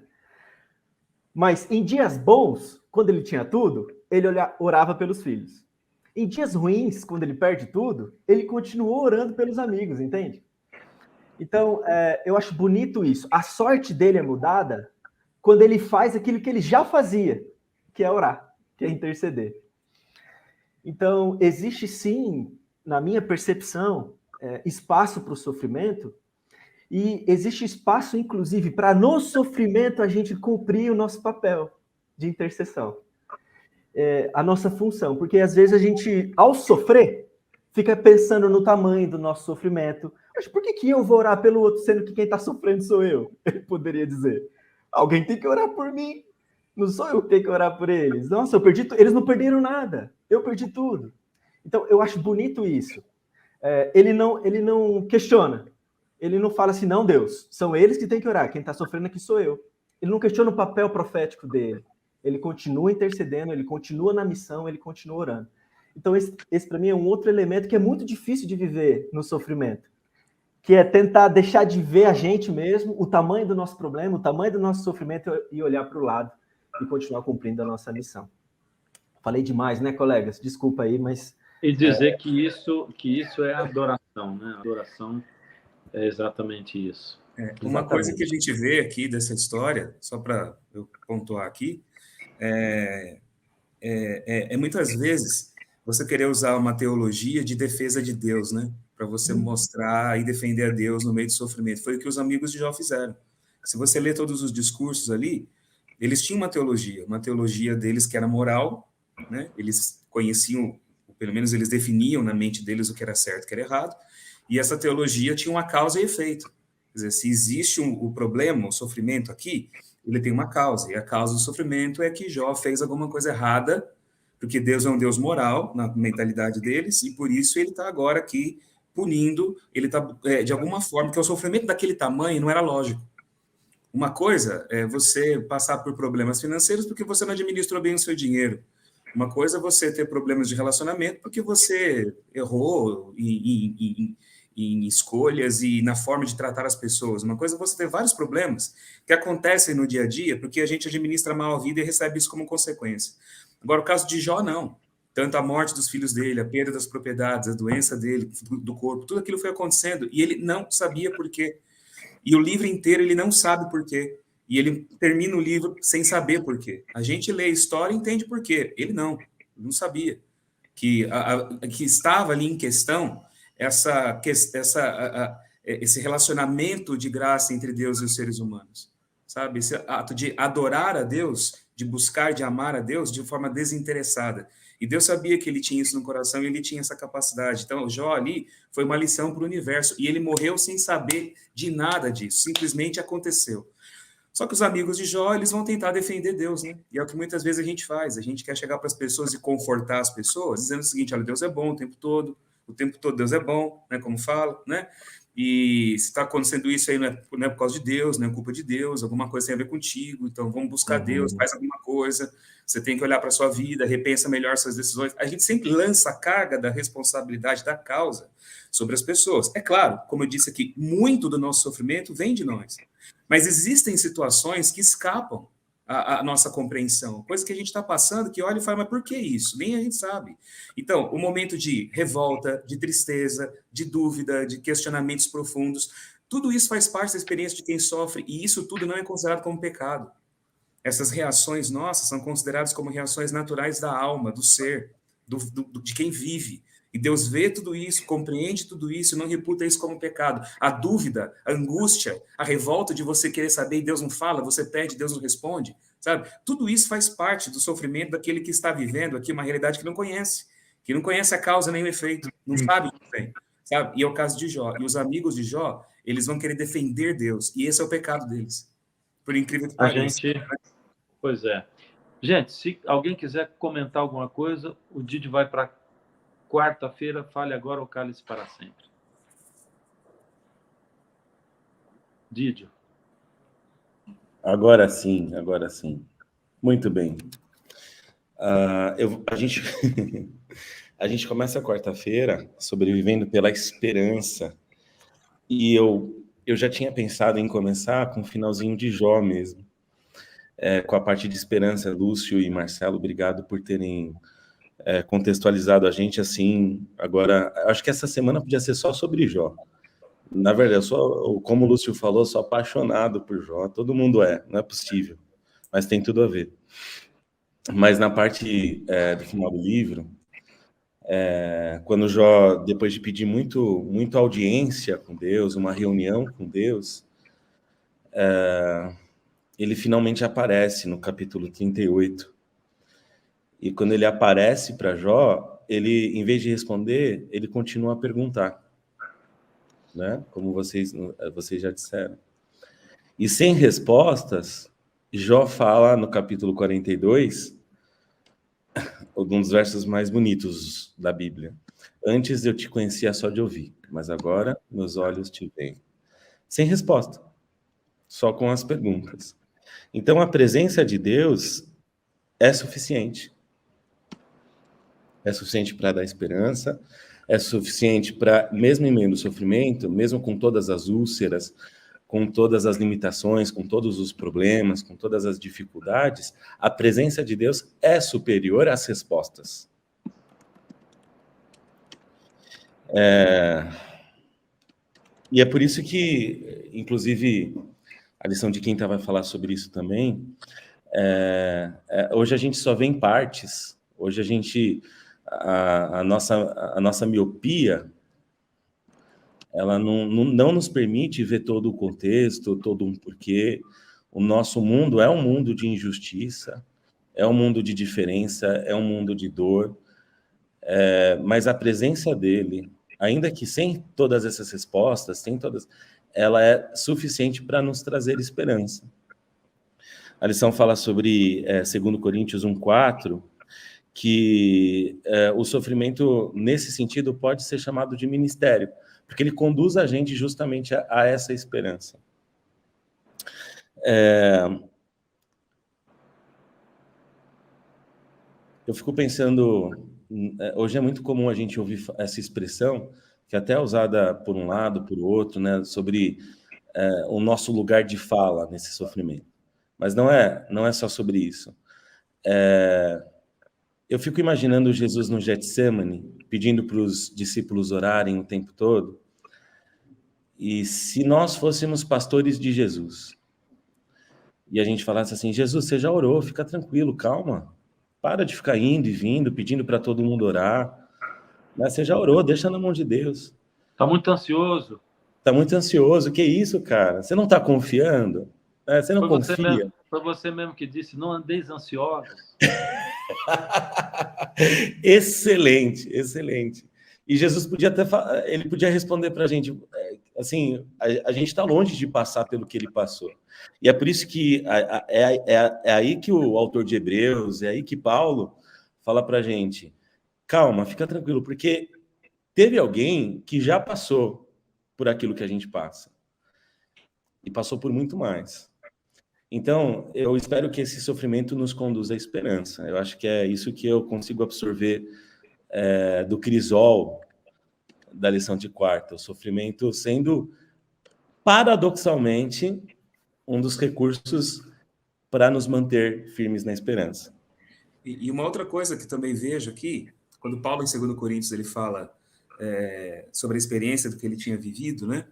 Mas em dias bons, quando ele tinha tudo, ele orava pelos filhos. Em dias ruins, quando ele perde tudo, ele continuou orando pelos amigos, entende? Então, eu acho bonito isso. A sorte dele é mudada quando ele faz aquilo que ele já fazia, que é orar, que é interceder. Então, existe sim, na minha percepção, espaço para o sofrimento, e existe espaço, inclusive, para no sofrimento a gente cumprir o nosso papel de intercessão. A nossa função, porque às vezes a gente, ao sofrer, fica pensando no tamanho do nosso sofrimento. Mas por que eu vou orar pelo outro, sendo que quem está sofrendo sou eu? Ele poderia dizer. Alguém tem que orar por mim. Não sou eu que tenho que orar por eles. Nossa, eu perdi eles não perderam nada. Eu perdi tudo. Então, eu acho bonito isso. Ele não questiona. Ele não fala assim, não, Deus, são eles que têm que orar. Quem está sofrendo aqui sou eu. Ele não questiona o papel profético dele. Ele continua intercedendo, ele continua na missão, ele continua orando. Então, esse para mim é um outro elemento que é muito difícil de viver no sofrimento, que é tentar deixar de ver a gente mesmo, o tamanho do nosso problema, o tamanho do nosso sofrimento e olhar para o lado e continuar cumprindo a nossa missão. Falei demais, né, colegas? Desculpa aí, mas... E dizer que isso é adoração, né? Adoração é exatamente isso. Uma coisa que a gente vê aqui dessa história, só para eu pontuar aqui, muitas vezes você querer usar uma teologia de defesa de Deus, né? Para você mostrar e defender a Deus no meio do sofrimento. Foi o que os amigos de Jó fizeram. Se você ler todos os discursos ali, eles tinham uma teologia deles que era moral, né? Eles conheciam, pelo menos eles definiam na mente deles o que era certo e o que era errado, e essa teologia tinha uma causa e efeito. Quer dizer, se existe o problema, o sofrimento aqui, ele tem uma causa, e a causa do sofrimento é que Jó fez alguma coisa errada, porque Deus é um Deus moral, na mentalidade deles, e por isso ele está agora aqui punindo, ele está, de alguma forma, porque o sofrimento daquele tamanho não era lógico. Uma coisa é você passar por problemas financeiros porque você não administrou bem o seu dinheiro. Uma coisa é você ter problemas de relacionamento porque você errou em escolhas e na forma de tratar as pessoas. Uma coisa é você ter vários problemas que acontecem no dia a dia porque a gente administra mal a vida e recebe isso como consequência. Agora, o caso de Jó, não. Tanto a morte dos filhos dele, a perda das propriedades, a doença dele, do corpo, tudo aquilo foi acontecendo e ele não sabia por quê. E o livro inteiro ele não sabe por quê. E ele termina o livro sem saber por quê. A gente lê a história e entende por quê. Ele não sabia. Que estava ali em questão esse relacionamento de graça entre Deus e os seres humanos. Sabe? Esse ato de adorar a Deus, de buscar, de amar a Deus de forma desinteressada. E Deus sabia que ele tinha isso no coração e ele tinha essa capacidade. Então, Jó ali foi uma lição para o universo. E ele morreu sem saber de nada disso. Simplesmente aconteceu. Só que os amigos de Jó, eles vão tentar defender Deus, né? E é o que muitas vezes a gente faz. A gente quer chegar para as pessoas e confortar as pessoas, dizendo o seguinte, olha, Deus é bom o tempo todo Deus é bom, né? Como fala, né? E se está acontecendo isso aí, não é por causa de Deus, não é culpa de Deus, alguma coisa tem a ver contigo, então vamos buscar Deus, faz alguma coisa, você tem que olhar para a sua vida, repensa melhor suas decisões. A gente sempre lança a carga da responsabilidade da causa sobre as pessoas. É claro, como eu disse aqui, muito do nosso sofrimento vem de nós, mas existem situações que escapam a nossa compreensão, coisa que a gente está passando, que olha e fala, mas por que isso? Nem a gente sabe. Então, o momento de revolta, de tristeza, de dúvida, de questionamentos profundos, tudo isso faz parte da experiência de quem sofre, e isso tudo não é considerado como pecado. Essas reações nossas são consideradas como reações naturais da alma, do ser, de quem vive. E Deus vê tudo isso, compreende tudo isso, e não reputa isso como pecado. A dúvida, a angústia, a revolta de você querer saber e Deus não fala, você pede, Deus não responde, sabe? Tudo isso faz parte do sofrimento daquele que está vivendo aqui uma realidade que não conhece a causa nem o efeito, não sabe o que tem, sabe? E é o caso de Jó. E os amigos de Jó, eles vão querer defender Deus, e esse é o pecado deles. Por incrível que pareça. Pois é. Gente, se alguém quiser comentar alguma coisa, o Didi vai para quarta-feira, fale agora ou cale-se para sempre. Didi. Agora sim, agora sim. Muito bem. A gente começa a quarta-feira sobrevivendo pela esperança. E eu já tinha pensado em começar com o finalzinho de Jó mesmo. Com a parte de esperança. Lúcio e Marcelo, obrigado por terem contextualizado a gente assim. Agora, acho que essa semana podia ser só sobre Jó. Na verdade, como o Lúcio falou, sou apaixonado por Jó. Todo mundo não é possível, mas tem tudo a ver. Mas na parte do final do livro, quando Jó, depois de pedir muito audiência com Deus, uma reunião com Deus, ele finalmente aparece no capítulo 38. E quando ele aparece para Jó, ele, em vez de responder, ele continua a perguntar, né? Como vocês já disseram. E sem respostas, Jó fala no capítulo 42, um dos versos mais bonitos da Bíblia. Antes eu te conhecia só de ouvir, mas agora meus olhos te veem. Sem resposta, só com as perguntas. Então a presença de Deus é suficiente. É suficiente para dar esperança, é suficiente para, mesmo em meio ao sofrimento, mesmo com todas as úlceras, com todas as limitações, com todos os problemas, com todas as dificuldades, a presença de Deus é superior às respostas. E é por isso que, inclusive, a lição de Quinta vai falar sobre isso também. Hoje a gente só vê em partes. Hoje a gente... A nossa miopia, ela não nos permite ver todo o contexto, todo um porquê. O nosso mundo é um mundo de injustiça, é um mundo de diferença, é um mundo de dor, mas a presença dele, ainda que sem todas essas respostas, ela é suficiente para nos trazer esperança. A lição fala sobre 2 Coríntios 1:4, que o sofrimento, nesse sentido, pode ser chamado de ministério, porque ele conduz a gente justamente a essa esperança. Eu fico pensando, hoje é muito comum a gente ouvir essa expressão, que até é usada por um lado, por outro, né, sobre o nosso lugar de fala nesse sofrimento. Mas não é só sobre isso. Eu fico imaginando Jesus no Getsemane, pedindo para os discípulos orarem o tempo todo. E se nós fôssemos pastores de Jesus, e a gente falasse assim, Jesus, você já orou, fica tranquilo, calma. Para de ficar indo e vindo, pedindo para todo mundo orar. Mas você já orou, deixa na mão de Deus. Está muito ansioso. Está muito ansioso, que isso, cara? Você não está confiando? Você não confia? Foi você mesmo que disse, não andeis ansiosos. Excelente, excelente. E Jesus ele podia responder para a gente, assim, a gente está longe de passar pelo que ele passou. E é por isso que é aí que o autor de Hebreus, é aí que Paulo fala para a gente, calma, fica tranquilo, porque teve alguém que já passou por aquilo que a gente passa. E passou por muito mais. Então, eu espero que esse sofrimento nos conduza à esperança. Eu acho que é isso que eu consigo absorver do crisol da lição de quarta. O sofrimento sendo, paradoxalmente, um dos recursos para nos manter firmes na esperança. E uma outra coisa que também vejo aqui, quando Paulo, em 2 Coríntios, ele fala sobre a experiência do que ele tinha vivido, né?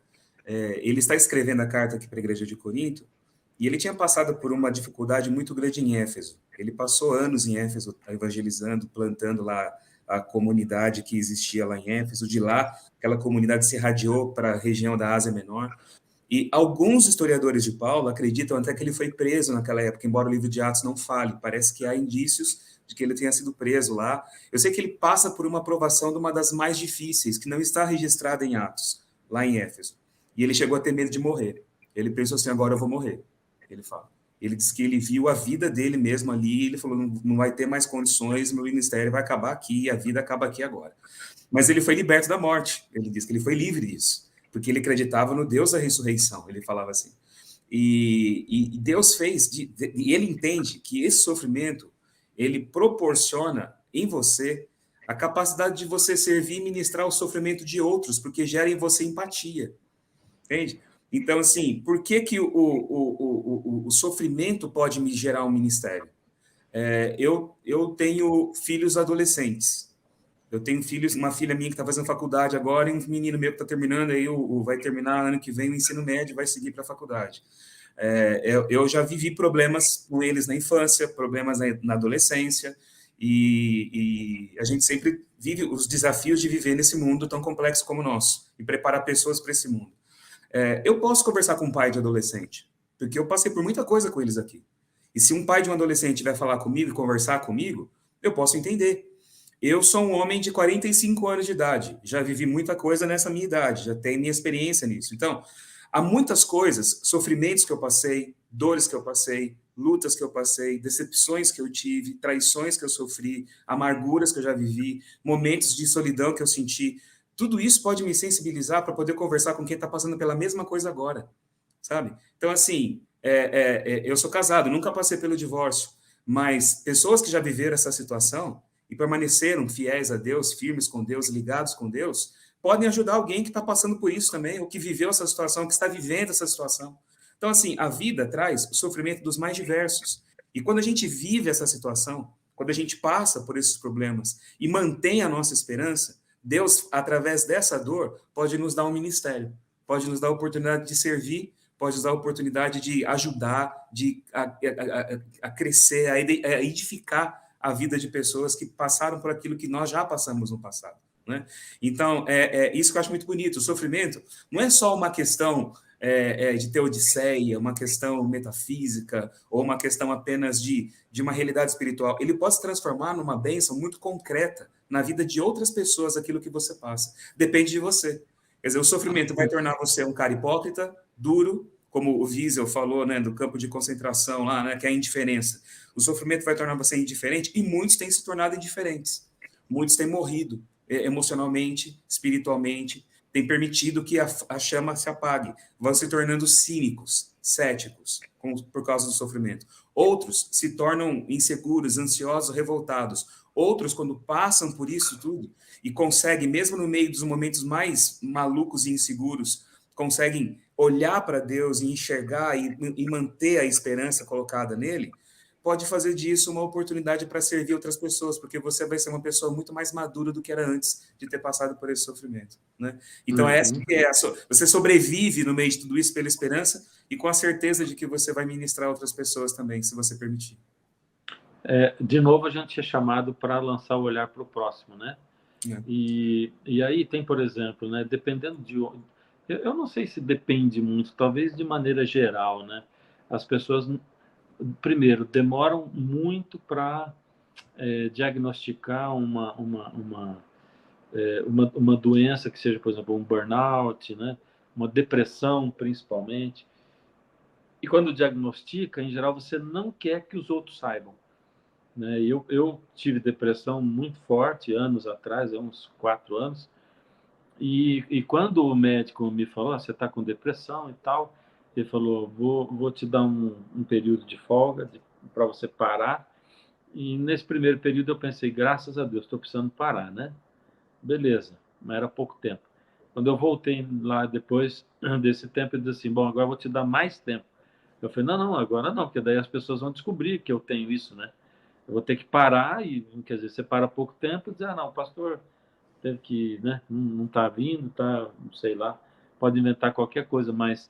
Ele está escrevendo a carta aqui para a igreja de Corinto, e ele tinha passado por uma dificuldade muito grande em Éfeso. Ele passou anos em Éfeso evangelizando, plantando lá a comunidade que existia lá em Éfeso. De lá, aquela comunidade se irradiou para a região da Ásia Menor. E alguns historiadores de Paulo acreditam até que ele foi preso naquela época, embora o livro de Atos não fale. Parece que há indícios de que ele tenha sido preso lá. Eu sei que ele passa por uma provação de uma das mais difíceis, que não está registrada em Atos, lá em Éfeso. E ele chegou a ter medo de morrer. Ele pensou assim, agora eu vou morrer. Ele fala. Ele disse que ele viu a vida dele mesmo ali, ele falou, não vai ter mais condições, meu ministério vai acabar aqui, a vida acaba aqui agora. Mas ele foi liberto da morte. Ele disse que ele foi livre disso, porque ele acreditava no Deus da ressurreição, ele falava assim. E Deus fez, e ele entende que esse sofrimento, ele proporciona em você a capacidade de você servir e ministrar o sofrimento de outros, porque gera em você empatia, entende? Então, assim, por que o sofrimento pode me gerar um ministério? Eu tenho filhos adolescentes. Eu tenho filhos, uma filha minha que está fazendo faculdade agora e um menino meu que está terminando, aí vai terminar ano que vem o ensino médio e vai seguir para a faculdade. Eu já vivi problemas com eles na infância, problemas na adolescência, e a gente sempre vive os desafios de viver nesse mundo tão complexo como o nosso e preparar pessoas para esse mundo. Eu posso conversar com um pai de adolescente, porque eu passei por muita coisa com eles aqui. E se um pai de um adolescente vai falar comigo e conversar comigo, eu posso entender. Eu sou um homem de 45 anos de idade, já vivi muita coisa nessa minha idade, já tenho minha experiência nisso. Então, há muitas coisas, sofrimentos que eu passei, dores que eu passei, lutas que eu passei, decepções que eu tive, traições que eu sofri, amarguras que eu já vivi, momentos de solidão que eu senti. Tudo isso pode me sensibilizar para poder conversar com quem está passando pela mesma coisa agora, sabe? Então, assim, eu sou casado, nunca passei pelo divórcio, mas pessoas que já viveram essa situação e permaneceram fiéis a Deus, firmes com Deus, ligados com Deus, podem ajudar alguém que está passando por isso também, ou que viveu essa situação, que está vivendo essa situação. Então, assim, a vida traz o sofrimento dos mais diversos. E quando a gente vive essa situação, quando a gente passa por esses problemas e mantém a nossa esperança, Deus, através dessa dor, pode nos dar um ministério, pode nos dar a oportunidade de servir, pode nos dar a oportunidade de ajudar, a crescer, a edificar a vida de pessoas que passaram por aquilo que nós já passamos no passado, né? Então, isso que eu acho muito bonito. O sofrimento não é só uma questão de teodiceia, uma questão metafísica, ou uma questão apenas de uma realidade espiritual. Ele pode se transformar numa bênção muito concreta na vida de outras pessoas, aquilo que você passa. Depende de você. Quer dizer, o sofrimento vai tornar você um cara hipócrita, duro, como o Wiesel falou, né, do campo de concentração lá, né, que é a indiferença. O sofrimento vai tornar você indiferente, e muitos têm se tornado indiferentes. Muitos têm morrido emocionalmente, espiritualmente, têm permitido que a chama se apague, vão se tornando cínicos, céticos, por causa do sofrimento. Outros se tornam inseguros, ansiosos, revoltados. Outros, quando passam por isso tudo e conseguem, mesmo no meio dos momentos mais malucos e inseguros, conseguem olhar para Deus e enxergar e manter a esperança colocada nele, pode fazer disso uma oportunidade para servir outras pessoas, porque você vai ser uma pessoa muito mais madura do que era antes de ter passado por esse sofrimento, né? Então, essa que é você sobrevive no meio de tudo isso pela esperança e com a certeza de que você vai ministrar outras pessoas também, se você permitir. De novo, a gente é chamado para lançar o olhar para o próximo, né? E aí tem, por exemplo, né, dependendo de... Eu não sei se depende muito, talvez de maneira geral, né? As pessoas, primeiro, demoram muito para diagnosticar uma doença que seja, por exemplo, um burnout, né? Uma depressão, principalmente. E quando diagnostica, em geral, você não quer que os outros saibam, né? Eu tive depressão muito forte anos atrás, uns 4 anos, E quando o médico me falou, você está com depressão e tal, ele falou, vou te dar um período de folga para você parar. E nesse primeiro período eu pensei, graças a Deus, estou precisando parar, né? Beleza, mas era pouco tempo. Quando eu voltei lá depois desse tempo, ele disse assim, bom, agora eu vou te dar mais tempo. Eu falei, não, agora não, porque daí as pessoas vão descobrir que eu tenho isso, né? Eu vou ter que parar e, quer dizer, você para pouco tempo e dizer, não, o pastor teve que, né, não está vindo, tá, não sei lá, pode inventar qualquer coisa, mas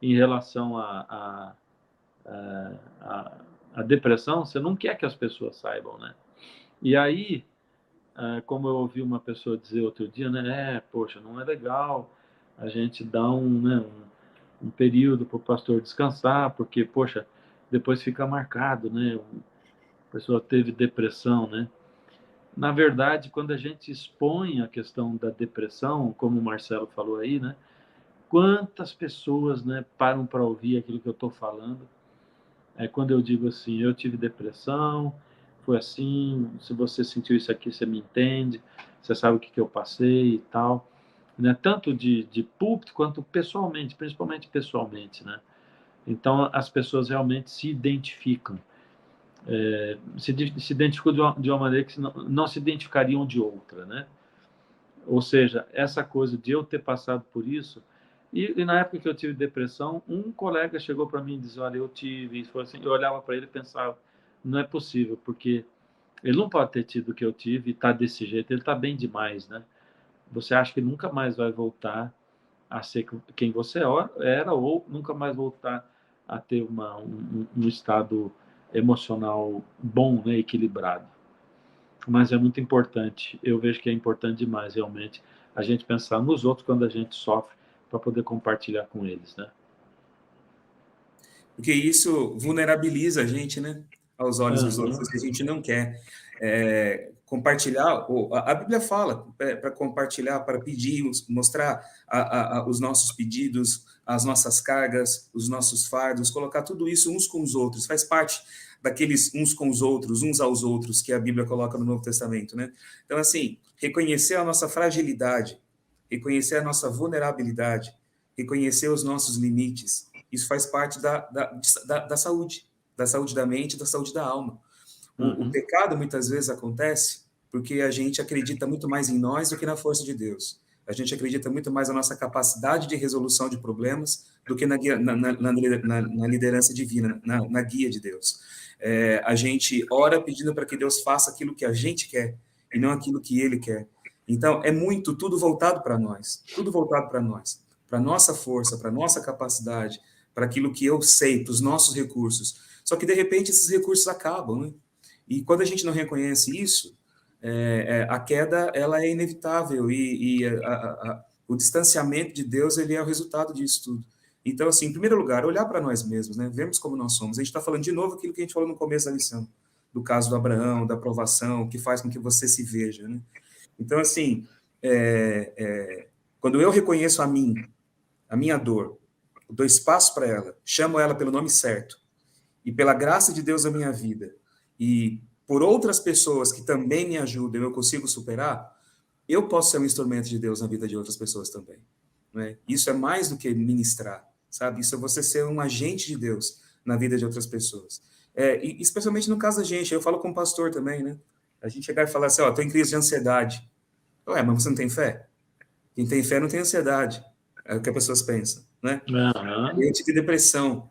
em relação a depressão, você não quer que as pessoas saibam, né? E aí, como eu ouvi uma pessoa dizer outro dia, né? Poxa, não é legal a gente dar um período para o pastor descansar, porque, poxa, depois fica marcado, né? A pessoa teve depressão, né? Na verdade, quando a gente expõe a questão da depressão, como o Marcelo falou aí, né? Quantas pessoas, né, param para ouvir aquilo que eu estou falando? Quando eu digo assim, eu tive depressão, foi assim, se você sentiu isso aqui, você me entende, você sabe o que eu passei e tal, né? Tanto de púlpito quanto pessoalmente, principalmente pessoalmente, né? Então, as pessoas realmente se identificam, se identificam de uma maneira que não se identificariam de outra, né? Ou seja, essa coisa de eu ter passado por isso, e na época que eu tive depressão, um colega chegou para mim e disse, olha, eu tive isso, foi assim, eu olhava para ele e pensava, não é possível, porque ele não pode ter tido o que eu tive e está desse jeito, ele está bem demais, né? Você acha que nunca mais vai voltar a ser quem você era, ou nunca mais voltar a ter um estado emocional bom, né, equilibrado. Mas é muito importante, eu vejo que é importante demais, realmente, a gente pensar nos outros quando a gente sofre, para poder compartilhar com eles, né? Porque isso vulnerabiliza a gente, né? Aos olhos dos outros, que a gente não quer. Compartilhar, a Bíblia fala para compartilhar, para pedir, mostrar os nossos pedidos, as nossas cargas, os nossos fardos, colocar tudo isso uns com os outros, faz parte daqueles uns com os outros, uns aos outros, que a Bíblia coloca no Novo Testamento, né? Então, assim, reconhecer a nossa fragilidade, reconhecer a nossa vulnerabilidade, reconhecer os nossos limites, isso faz parte da saúde da mente, da saúde da alma. O pecado muitas vezes acontece porque a gente acredita muito mais em nós do que na força de Deus. A gente acredita muito mais na nossa capacidade de resolução de problemas do que na liderança divina, na guia de Deus. A gente ora pedindo para que Deus faça aquilo que a gente quer e não aquilo que Ele quer. Então, tudo voltado para nós, tudo voltado para nós, para nossa força, para nossa capacidade, para aquilo que eu sei, para os nossos recursos. Só que, de repente, esses recursos acabam, né? E quando a gente não reconhece isso, a queda ela é inevitável e o distanciamento de Deus ele é o resultado disso tudo. Então, assim, em primeiro lugar, olhar para nós mesmos, né? Vermos como nós somos. A gente está falando de novo aquilo que a gente falou no começo da lição, do caso do Abraão, da aprovação, que faz com que você se veja, né? Então, assim, quando eu reconheço a minha dor, dou espaço para ela, chamo ela pelo nome certo, e pela graça de Deus na minha vida, e por outras pessoas que também me ajudam, eu consigo superar, eu posso ser um instrumento de Deus na vida de outras pessoas também. Né? Isso é mais do que ministrar, sabe? Isso é você ser um agente de Deus na vida de outras pessoas. E especialmente no caso da gente, eu falo como pastor também, né? A gente chegar e falar assim, ó, tô em crise de ansiedade. Ué, mas você não tem fé? Quem tem fé não tem ansiedade. É o que as pessoas pensam, né? Eu tive depressão.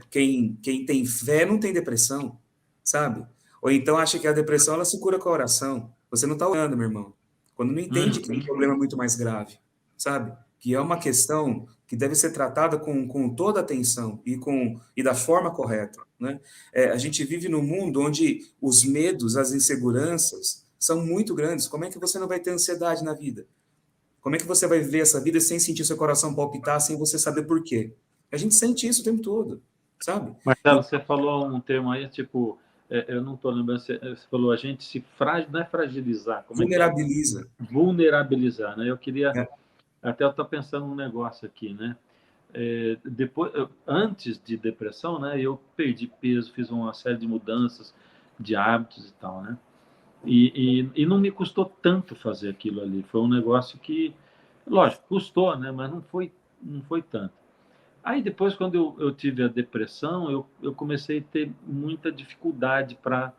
Quem tem fé não tem depressão, sabe? Ou então acha que a depressão ela se cura com a oração. Você não está orando, meu irmão. Quando não entende que tem um problema muito mais grave, sabe? Que é uma questão que deve ser tratada com toda atenção e da forma correta, né? A gente vive num mundo onde os medos, as inseguranças são muito grandes. Como é que você não vai ter ansiedade na vida? Como é que você vai viver essa vida sem sentir seu coração palpitar, sem você saber por quê? A gente sente isso o tempo todo, sabe? Marcelo, você falou um termo aí, tipo, eu não estou lembrando, você falou a gente não é fragilizar, como é que é? Vulnerabiliza. Vulnerabilizar, né? Eu queria, É. até eu estou pensando um negócio aqui, né? Antes de depressão, né? Eu perdi peso, fiz uma série de mudanças de hábitos e tal, né? E não me custou tanto fazer aquilo ali. Foi um negócio que, lógico, custou, né? Mas não foi tanto. Aí depois, quando eu tive a depressão, eu comecei a ter muita dificuldade para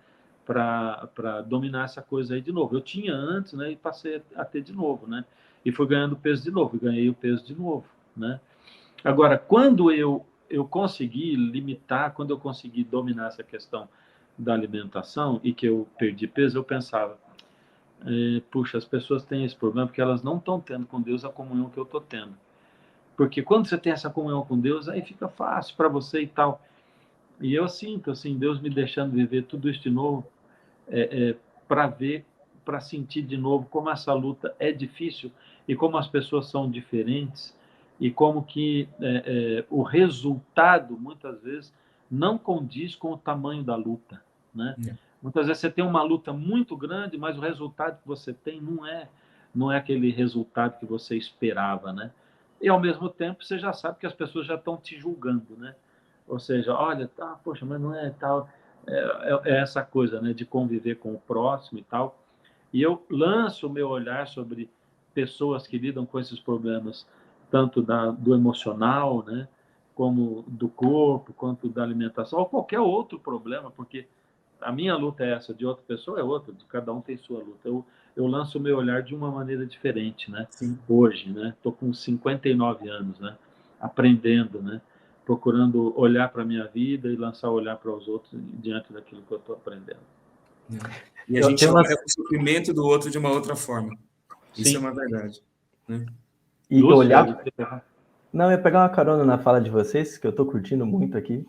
dominar essa coisa aí de novo. Eu tinha antes, né? E passei a ter de novo, né? E fui ganhando peso de novo, e ganhei o peso de novo, né? Agora, quando eu consegui limitar, quando eu consegui dominar essa questão da alimentação e que eu perdi peso, eu pensava, puxa, as pessoas têm esse problema porque elas não estão tendo com Deus a comunhão que eu estou tendo. Porque quando você tem essa comunhão com Deus, aí fica fácil para você e tal. E eu sinto, assim, Deus me deixando viver tudo isso de novo, para ver, para sentir de novo como essa luta é difícil e como as pessoas são diferentes e como que o resultado, muitas vezes, não condiz com o tamanho da luta, né? Muitas vezes você tem uma luta muito grande, mas o resultado que você tem não é aquele resultado que você esperava, né? E, ao mesmo tempo, você já sabe que as pessoas já estão te julgando, né? Ou seja, olha, tá, poxa, mas não é tal... É essa coisa, né, de conviver com o próximo e tal. E eu lanço o meu olhar sobre pessoas que lidam com esses problemas, tanto do emocional, né, como do corpo, quanto da alimentação, ou qualquer outro problema, porque a minha luta é essa, de outra pessoa é outra, de cada um tem sua luta. Eu lanço o meu olhar de uma maneira diferente, né? Sim. Hoje, né? Estou com 59 anos, né? Aprendendo, né? Procurando olhar para a minha vida e lançar o olhar para os outros diante daquilo que eu estou aprendendo. E a gente olha o sofrimento do outro de uma outra forma. Isso Sim. É uma verdade. Né? E Lúcio, olhar... Não, eu ia pegar uma carona na fala de vocês, que eu estou curtindo muito aqui.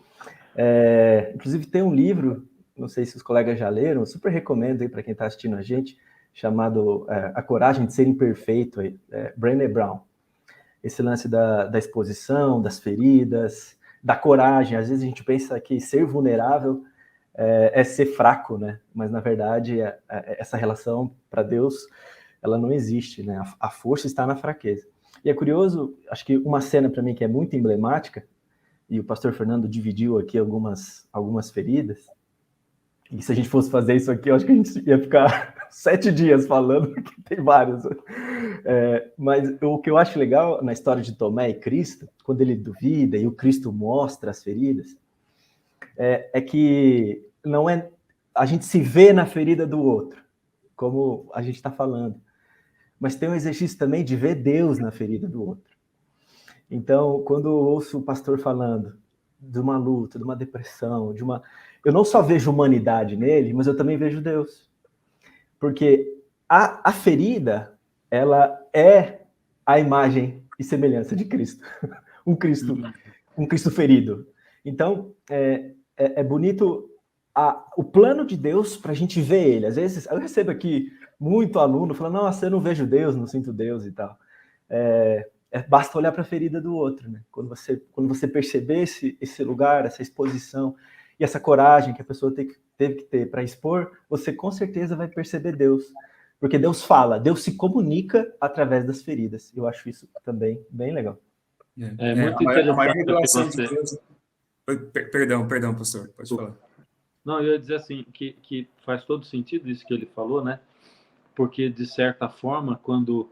Inclusive tem um livro, não sei se os colegas já leram, eu super recomendo aí para quem está assistindo a gente, chamado A Coragem de Ser Imperfeito, Brené Brown. Esse lance da exposição, das feridas, da coragem. Às vezes a gente pensa que ser vulnerável é ser fraco, né? Mas na verdade essa relação para Deus ela não existe, né? A força está na fraqueza. E é curioso, acho que uma cena para mim que é muito emblemática, e o pastor Fernando dividiu aqui algumas feridas, e se a gente fosse fazer isso aqui, eu acho que a gente ia ficar 7 dias falando, porque tem vários. Mas o que eu acho legal na história de Tomé e Cristo, quando ele duvida e o Cristo mostra as feridas, é que não é a gente se vê na ferida do outro, como a gente está falando, mas tem um exercício também de ver Deus na ferida do outro. Então, quando eu ouço o pastor falando de uma luta, de uma depressão, eu não só vejo humanidade nele, mas eu também vejo Deus. Porque a ferida, ela é a imagem e semelhança de Cristo. Um Cristo ferido. Então, é bonito o plano de Deus para a gente ver ele. Às vezes, eu recebo aqui muito aluno falando, nossa, eu não vejo Deus, não sinto Deus e tal. Basta olhar para a ferida do outro, né? Quando você perceber esse lugar, essa exposição e essa coragem que a pessoa teve que ter para expor, você com certeza vai perceber Deus. Porque Deus fala, Deus se comunica através das feridas. Eu acho isso também bem legal. Muito interessante. A maior revelação de Deus... Perdão, pastor, pode falar. Não, eu ia dizer assim, que faz todo sentido isso que ele falou, né? Porque, de certa forma, quando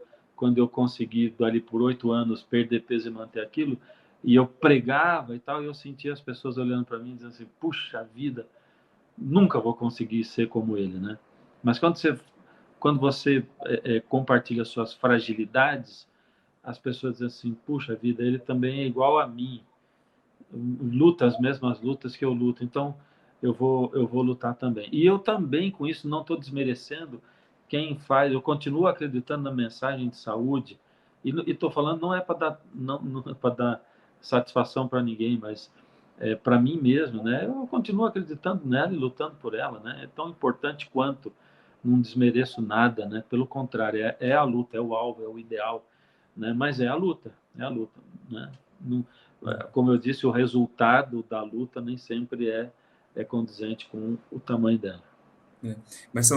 eu consegui, ali por 8 anos, perder peso e manter aquilo, e eu pregava e tal, e eu sentia as pessoas olhando para mim e dizendo assim, puxa vida, nunca vou conseguir ser como ele, né? Mas quando você compartilha suas fragilidades, as pessoas dizem assim, puxa vida, ele também é igual a mim, luta as mesmas lutas que eu luto, então eu vou lutar também. E eu também, com isso, não estou desmerecendo quem faz, eu continuo acreditando na mensagem de saúde, e estou falando, não é para dar satisfação para ninguém, mas para mim mesmo, né? Eu continuo acreditando nela e lutando por ela, né? É tão importante quanto, não desmereço nada, né? Pelo contrário, é a luta, é o alvo, é o ideal, né? Mas é a luta, né? Como eu disse, o resultado da luta nem sempre é condizente com o tamanho dela. Mas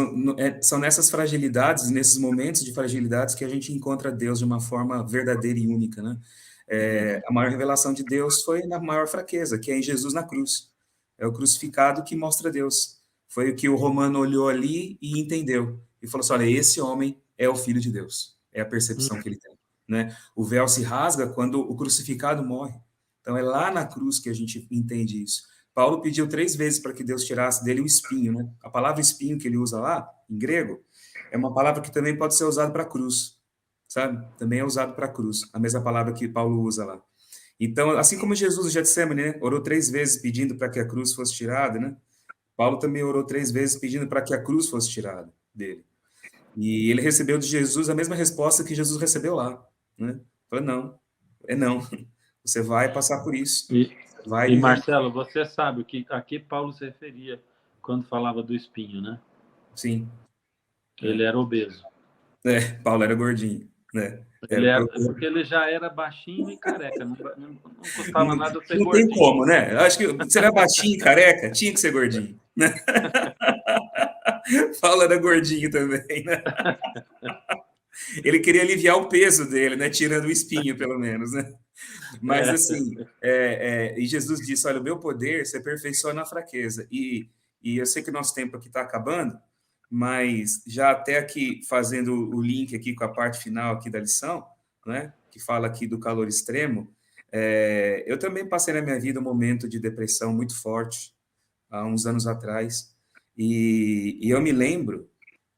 são nessas fragilidades, nesses momentos de fragilidades, que a gente encontra Deus de uma forma verdadeira e única, né? A maior revelação de Deus foi na maior fraqueza, que é em Jesus na cruz. É o crucificado que mostra Deus. Foi o que o romano olhou ali e entendeu. E falou assim, olha, esse homem é o Filho de Deus. É a percepção que ele tem. Né? O véu se rasga quando o crucificado morre. Então, é lá na cruz que a gente entende isso. Paulo pediu 3 vezes para que Deus tirasse dele o espinho. Né? A palavra espinho que ele usa lá, em grego, é uma palavra que também pode ser usada para cruz. Sabe? Também é usado para cruz. A mesma palavra que Paulo usa lá. Então, assim como Jesus no Getsemane, né, orou 3 vezes pedindo para que a cruz fosse tirada, né? Paulo também orou 3 vezes pedindo para que a cruz fosse tirada dele. E ele recebeu de Jesus a mesma resposta que Jesus recebeu lá. Né? Falou, não. Você vai passar por isso. Vai E viver. Marcelo, você sabe que aqui Paulo se referia quando falava do espinho, né? Sim. Ele era obeso. Paulo era gordinho. Né? Porque ele já era baixinho e careca. Não custava nada ser não gordinho. Tem como, né? Eu acho que você era baixinho e careca, tinha que ser gordinho. Né? Paulo era gordinho também, né? Ele queria aliviar o peso dele, né? Tirando o espinho, pelo menos, né? Mas, assim, e Jesus disse, olha, o meu poder se aperfeiçoa na fraqueza. E eu sei que o nosso tempo aqui está acabando, mas já até aqui, fazendo o link aqui com a parte final aqui da lição, né? Que fala aqui do calor extremo, eu também passei na minha vida um momento de depressão muito forte, há uns anos atrás, e eu me lembro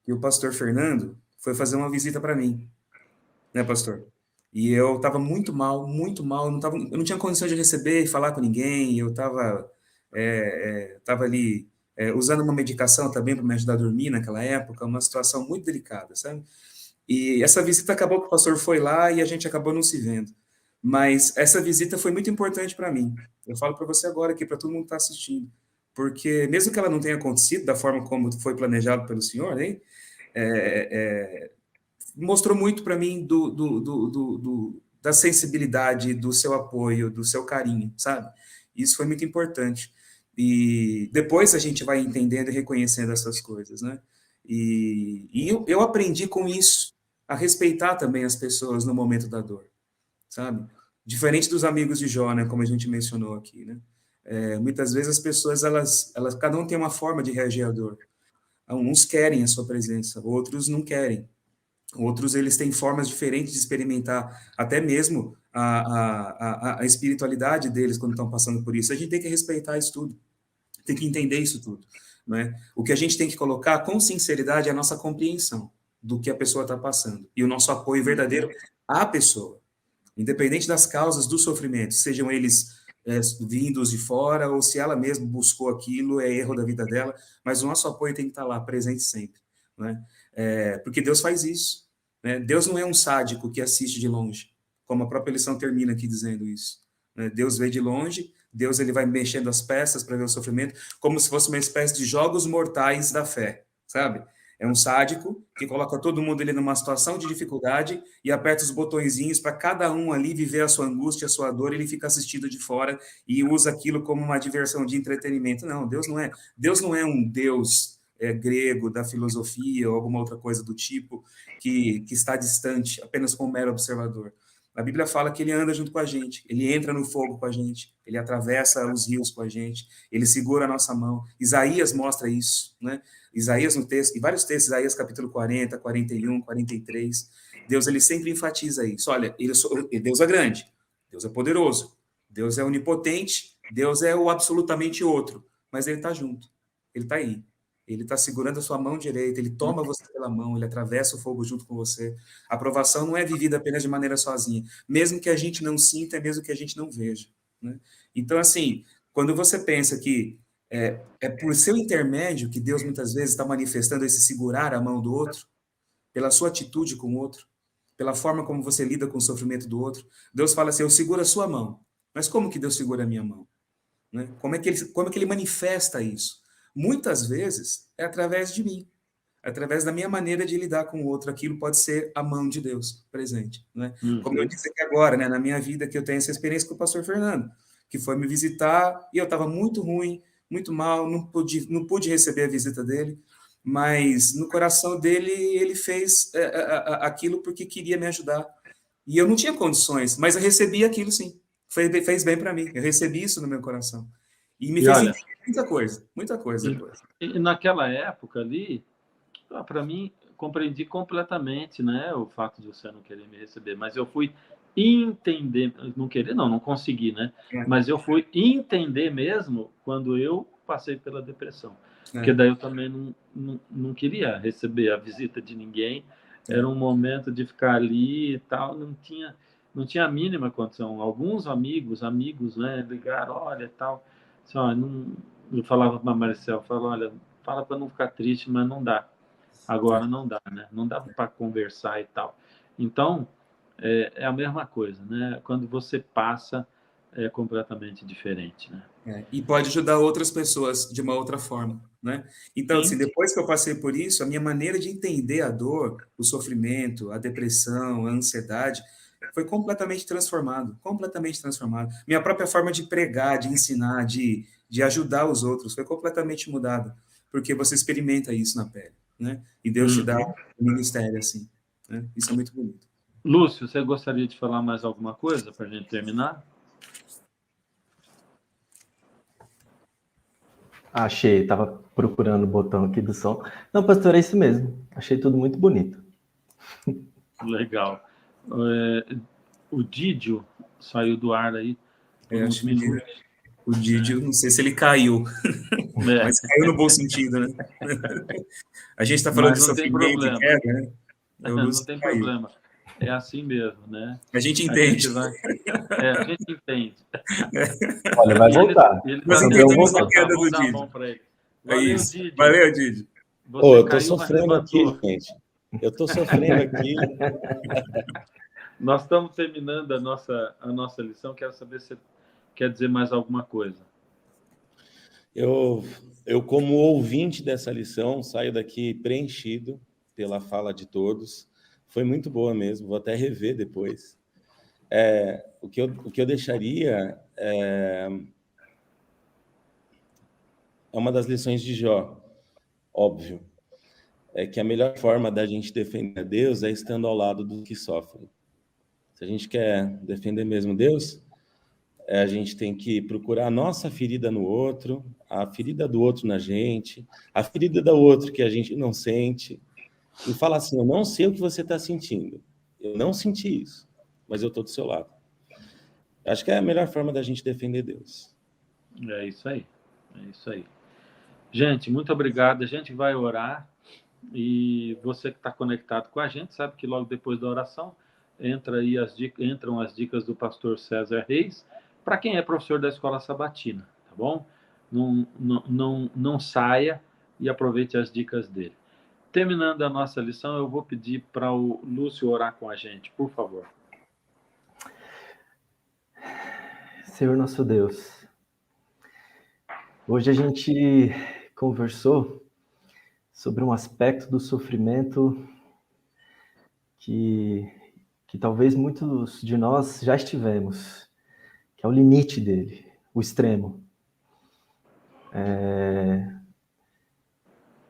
que o pastor Fernando foi fazer uma visita para mim, né, pastor? E eu estava muito mal, eu não tinha condições de receber e falar com ninguém, eu estava tava ali usando uma medicação também para me ajudar a dormir naquela época, uma situação muito delicada, sabe? E essa visita acabou que o pastor foi lá e a gente acabou não se vendo. Mas essa visita foi muito importante para mim. Eu falo para você agora aqui, para todo mundo que está assistindo. Porque mesmo que ela não tenha acontecido da forma como foi planejado pelo senhor, hein? Mostrou muito para mim da sensibilidade, do seu apoio, do seu carinho, sabe? Isso foi muito importante. E depois a gente vai entendendo e reconhecendo essas coisas, né? E eu aprendi com isso a respeitar também as pessoas no momento da dor, sabe? Diferente dos amigos de Jó, né? Como a gente mencionou aqui, né? Muitas vezes as pessoas, elas, cada um tem uma forma de reagir à dor. Uns querem a sua presença, outros não querem. Outros, eles têm formas diferentes de experimentar até mesmo a espiritualidade deles quando estão passando por isso. A gente tem que respeitar isso tudo, tem que entender isso tudo. Né? O que a gente tem que colocar com sinceridade é a nossa compreensão do que a pessoa está passando e o nosso apoio verdadeiro à pessoa, independente das causas do sofrimento, sejam eles vindos de fora ou se ela mesma buscou aquilo, é erro da vida dela, mas o nosso apoio tem que estar lá, presente sempre. Né? Porque Deus faz isso. Né? Deus não é um sádico que assiste de longe, como a própria lição termina aqui dizendo isso. Né? Deus vê de longe, Deus ele vai mexendo as peças para ver o sofrimento, como se fosse uma espécie de jogos mortais da fé, sabe? É um sádico que coloca todo mundo ali numa situação de dificuldade e aperta os botõezinhos para cada um ali viver a sua angústia, a sua dor, ele fica assistido de fora e usa aquilo como uma diversão de entretenimento. Não, Deus não é. Deus não é um Deus grego da filosofia ou alguma outra coisa do tipo que está distante, apenas como mero observador. A Bíblia fala que ele anda junto com a gente, ele entra no fogo com a gente, ele atravessa os rios com a gente, ele segura a nossa mão. Isaías mostra isso, né? Isaías no texto, e vários textos, Isaías capítulo 40, 41, 43, Deus ele sempre enfatiza isso. Olha, Deus é grande, Deus é poderoso, Deus é onipotente, Deus é o absolutamente outro, mas ele está junto, ele está aí. Ele está segurando a sua mão direita, ele toma você pela mão, ele atravessa o fogo junto com você. A aprovação não é vivida apenas de maneira sozinha, mesmo que a gente não sinta, mesmo que a gente não veja. Né? Então, assim, quando você pensa que é por seu intermédio que Deus muitas vezes está manifestando esse segurar a mão do outro, pela sua atitude com o outro, pela forma como você lida com o sofrimento do outro, Deus fala assim, eu seguro a sua mão. Mas como que Deus segura a minha mão? Né? Como é que ele manifesta isso? Muitas vezes é através de mim, através da minha maneira de lidar com o outro. Aquilo pode ser a mão de Deus presente. Né? Como eu disse aqui agora, né, na minha vida, que eu tenho essa experiência com o pastor Fernando, que foi me visitar e eu estava muito ruim, muito mal, não pude receber a visita dele, mas no coração dele ele fez aquilo porque queria me ajudar. E eu não tinha condições, mas eu recebi aquilo sim. Fez bem para mim, eu recebi isso no meu coração. E me E fez olha, entender muita coisa depois. e naquela época ali, para mim, compreendi completamente, né, o fato de você não querer me receber, mas eu fui entender, não querer não consegui, né, mas eu fui entender mesmo quando eu passei pela depressão, porque daí eu também não queria receber a visita de ninguém, era um momento de ficar ali e tal, não tinha a mínima condição. Alguns amigos, né, ligaram, olha, tal, assim, ó, eu falava para a Maricel, olha, fala para não ficar triste, mas não dá. Agora não dá, né? Não dá para conversar e tal. Então, é a mesma coisa, né? Quando você passa, é completamente diferente, né? E pode ajudar outras pessoas de uma outra forma, né? Então, assim, depois que eu passei por isso, a minha maneira de entender a dor, o sofrimento, a depressão, a ansiedade, foi completamente transformado, completamente transformado. Minha própria forma de pregar, de ensinar, de ajudar os outros foi completamente mudada, porque você experimenta isso na pele, né? E Deus te dá um ministério assim, né? Isso é muito bonito. Lúcio, você gostaria de falar mais alguma coisa para a gente terminar? Achei, estava procurando o botão aqui do som. Não, pastor, é isso mesmo. Achei tudo muito bonito. Legal. O Didio saiu do ar aí por uns Acho que minutos. o Didio, não sei se ele caiu, mas caiu no bom sentido, né? A gente está falando Mas de não tem sofrimento e problema. queda, né? O Não Lúcio tem caiu. problema. É assim mesmo, né? A gente A entende. gente vai... a gente entende. Olha, vai voltar. Ele Nós tá entendemos a voltar. queda do Vamos dar a Didio. mão para ele. É Valeu, isso. Didio. Valeu, Didio. Você eu tô caiu, mas sofrendo aqui, levantou. gente. Eu tô sofrendo aqui. Nós estamos terminando a nossa lição. Quero saber se você quer dizer mais alguma coisa. Eu, como ouvinte dessa lição, saio daqui preenchido pela fala de todos. Foi muito boa mesmo, vou até rever depois. O que eu deixaria é uma das lições de Jó, óbvio. É que a melhor forma da gente defender a Deus é estando ao lado dos que sofrem. Se a gente quer defender mesmo Deus, a gente tem que procurar a nossa ferida no outro, a ferida do outro na gente, a ferida do outro que a gente não sente, e falar assim, eu não sei o que você está sentindo, eu não senti isso, mas eu estou do seu lado. Acho que é a melhor forma da gente defender Deus. É isso aí. Gente, muito obrigado. A gente vai orar e você que está conectado com a gente sabe que logo depois da oração entram as dicas do pastor César Reis, para quem é professor da Escola Sabatina, tá bom? Não saia e aproveite as dicas dele. Terminando a nossa lição, eu vou pedir para o Lúcio orar com a gente, por favor. Senhor nosso Deus, hoje a gente conversou sobre um aspecto do sofrimento que talvez muitos de nós já estivemos, que é o limite dele, o extremo.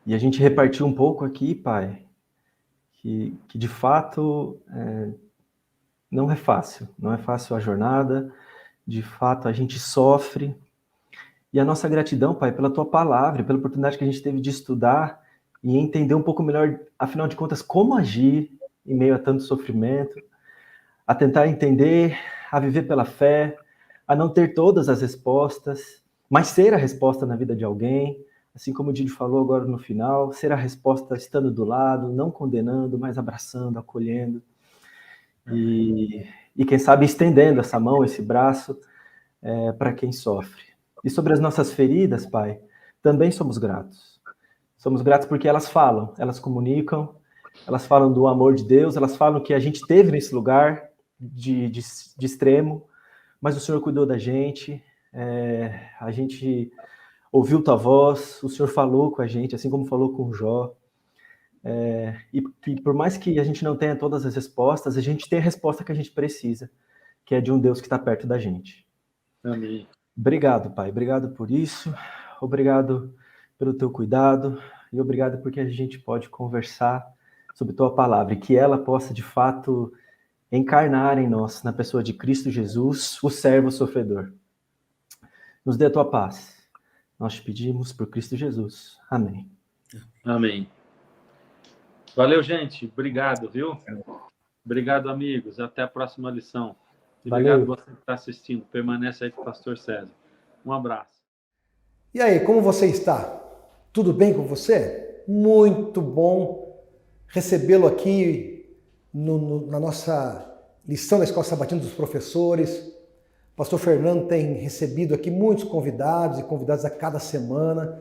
E a gente repartiu um pouco aqui, Pai, que de fato não é fácil a jornada, de fato a gente sofre. E a nossa gratidão, Pai, pela Tua palavra, pela oportunidade que a gente teve de estudar e entender um pouco melhor, afinal de contas, como agir em meio a tanto sofrimento, a tentar entender, a viver pela fé, a não ter todas as respostas, mas ser a resposta na vida de alguém, assim como o Didi falou agora no final, ser a resposta estando do lado, não condenando, mas abraçando, acolhendo, e quem sabe estendendo essa mão, esse braço, para quem sofre. E sobre as nossas feridas, Pai, também somos gratos. Somos gratos porque elas falam, elas comunicam, elas falam do amor de Deus, elas falam que a gente esteve nesse lugar de extremo, mas o Senhor cuidou da gente, a gente ouviu Tua voz, o Senhor falou com a gente, assim como falou com Jó. E por mais que a gente não tenha todas as respostas, a gente tem a resposta que a gente precisa, que é de um Deus que está perto da gente. Amém. Obrigado, Pai. Obrigado por isso. Obrigado pelo Teu cuidado. E obrigado porque a gente pode conversar sobre Tua palavra e que ela possa, de fato, encarnar em nós, na pessoa de Cristo Jesus, o servo sofredor. Nos dê a Tua paz. Nós te pedimos por Cristo Jesus. Amém. Amém. Valeu, gente. Obrigado, viu? Obrigado, amigos. Até a próxima lição. E obrigado você que está assistindo. Permanece aí com o pastor César. Um abraço. E aí, como você está? Tudo bem com você? Muito bom recebê-lo aqui na nossa lição da Escola Sabatina dos Professores. O pastor Fernando tem recebido aqui muitos convidados e convidadas a cada semana.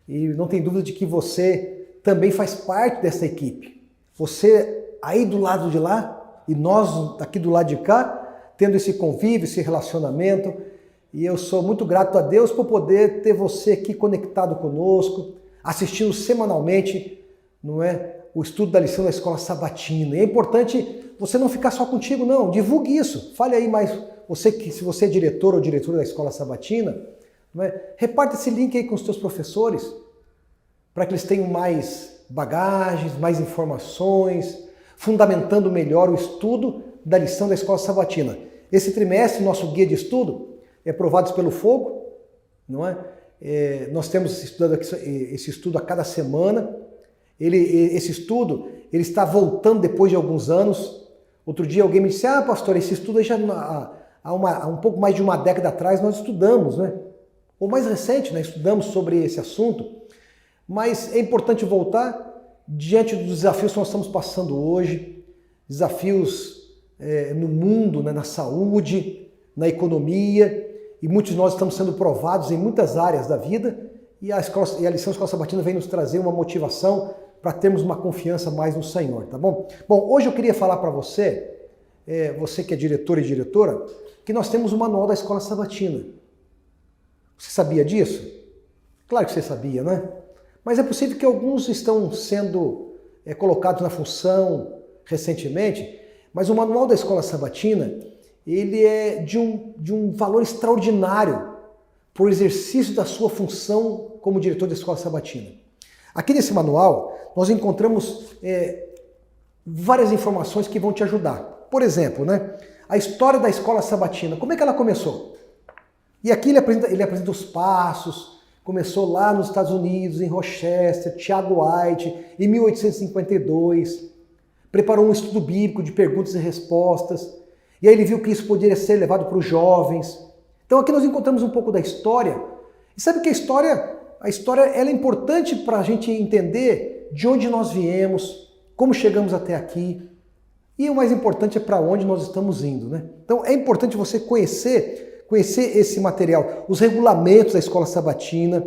E não tem dúvida de que você também faz parte dessa equipe. Você aí do lado de lá e nós aqui do lado de cá, tendo esse convívio, esse relacionamento. E eu sou muito grato a Deus por poder ter você aqui conectado conosco, assistindo semanalmente, não é, o estudo da lição da Escola Sabatina. E é importante você não ficar só contigo, não. Divulgue isso. Fale aí mais, se você é diretor ou diretora da Escola Sabatina, não é, reparta esse link aí com os teus professores, para que eles tenham mais bagagens, mais informações, fundamentando melhor o estudo da lição da Escola Sabatina. Esse trimestre, nosso guia de estudo é Provados pelo Fogo, não é? Nós temos estudado esse estudo a cada semana. Esse estudo ele está voltando depois de alguns anos. Outro dia alguém me disse, pastor, esse estudo já há um pouco mais de uma década atrás nós estudamos, né? Ou mais recente, né? Estudamos sobre esse assunto. Mas é importante voltar diante dos desafios que nós estamos passando hoje, desafios no mundo, né? Na saúde, na economia, e muitos de nós estamos sendo provados em muitas áreas da vida, e a lição da Escola Sabatina vem nos trazer uma motivação para termos uma confiança mais no Senhor, tá bom? Bom, hoje eu queria falar para você, você que é diretor e diretora, que nós temos o manual da Escola Sabatina. Você sabia disso? Claro que você sabia, né? Mas é possível que alguns estão sendo colocados na função recentemente, mas o manual da Escola Sabatina ele é de um valor extraordinário para o exercício da sua função como diretor da Escola Sabatina. Aqui nesse manual, nós encontramos várias informações que vão te ajudar. Por exemplo, né, a história da Escola Sabatina, como é que ela começou? E aqui ele apresenta os passos, começou lá nos Estados Unidos, em Rochester, Tiago White, em 1852, preparou um estudo bíblico de perguntas e respostas, e aí ele viu que isso poderia ser levado para os jovens. Então aqui nós encontramos um pouco da história. E sabe que a história ela é importante para a gente entender de onde nós viemos, como chegamos até aqui. E o mais importante é para onde nós estamos indo, né? Então é importante você conhecer esse material, os regulamentos da Escola Sabatina,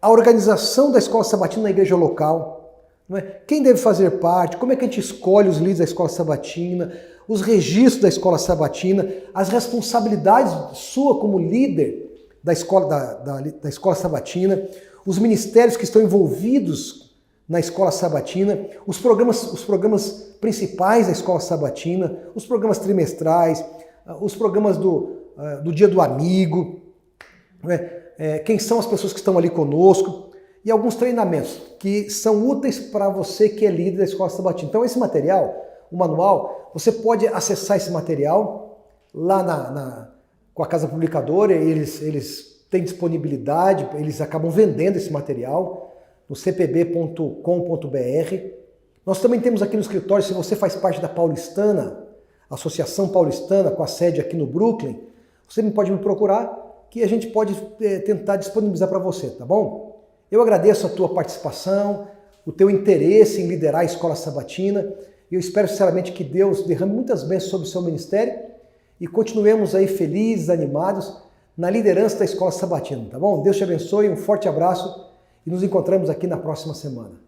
a organização da Escola Sabatina na igreja local, não é? Quem deve fazer parte, como é que a gente escolhe os líderes da Escola Sabatina, os registros da Escola Sabatina, as responsabilidades sua como líder da Escola Sabatina, os ministérios que estão envolvidos na Escola Sabatina, os programas principais da Escola Sabatina, os programas trimestrais, os programas do Dia do Amigo, né? Quem são as pessoas que estão ali conosco, e alguns treinamentos que são úteis para você que é líder da Escola Sabatina. Então esse material, o manual, você pode acessar esse material lá com a Casa Publicadora, eles têm disponibilidade, eles acabam vendendo esse material no cpb.com.br. Nós também temos aqui no escritório, se você faz parte da Paulistana, Associação Paulistana, com a sede aqui no Brooklyn, você pode me procurar que a gente pode tentar disponibilizar para você, tá bom? Eu agradeço a tua participação, o teu interesse em liderar a Escola Sabatina. Eu espero sinceramente que Deus derrame muitas bênçãos sobre o seu ministério e continuemos aí felizes, animados na liderança da Escola Sabatina, tá bom? Deus te abençoe, um forte abraço e nos encontramos aqui na próxima semana.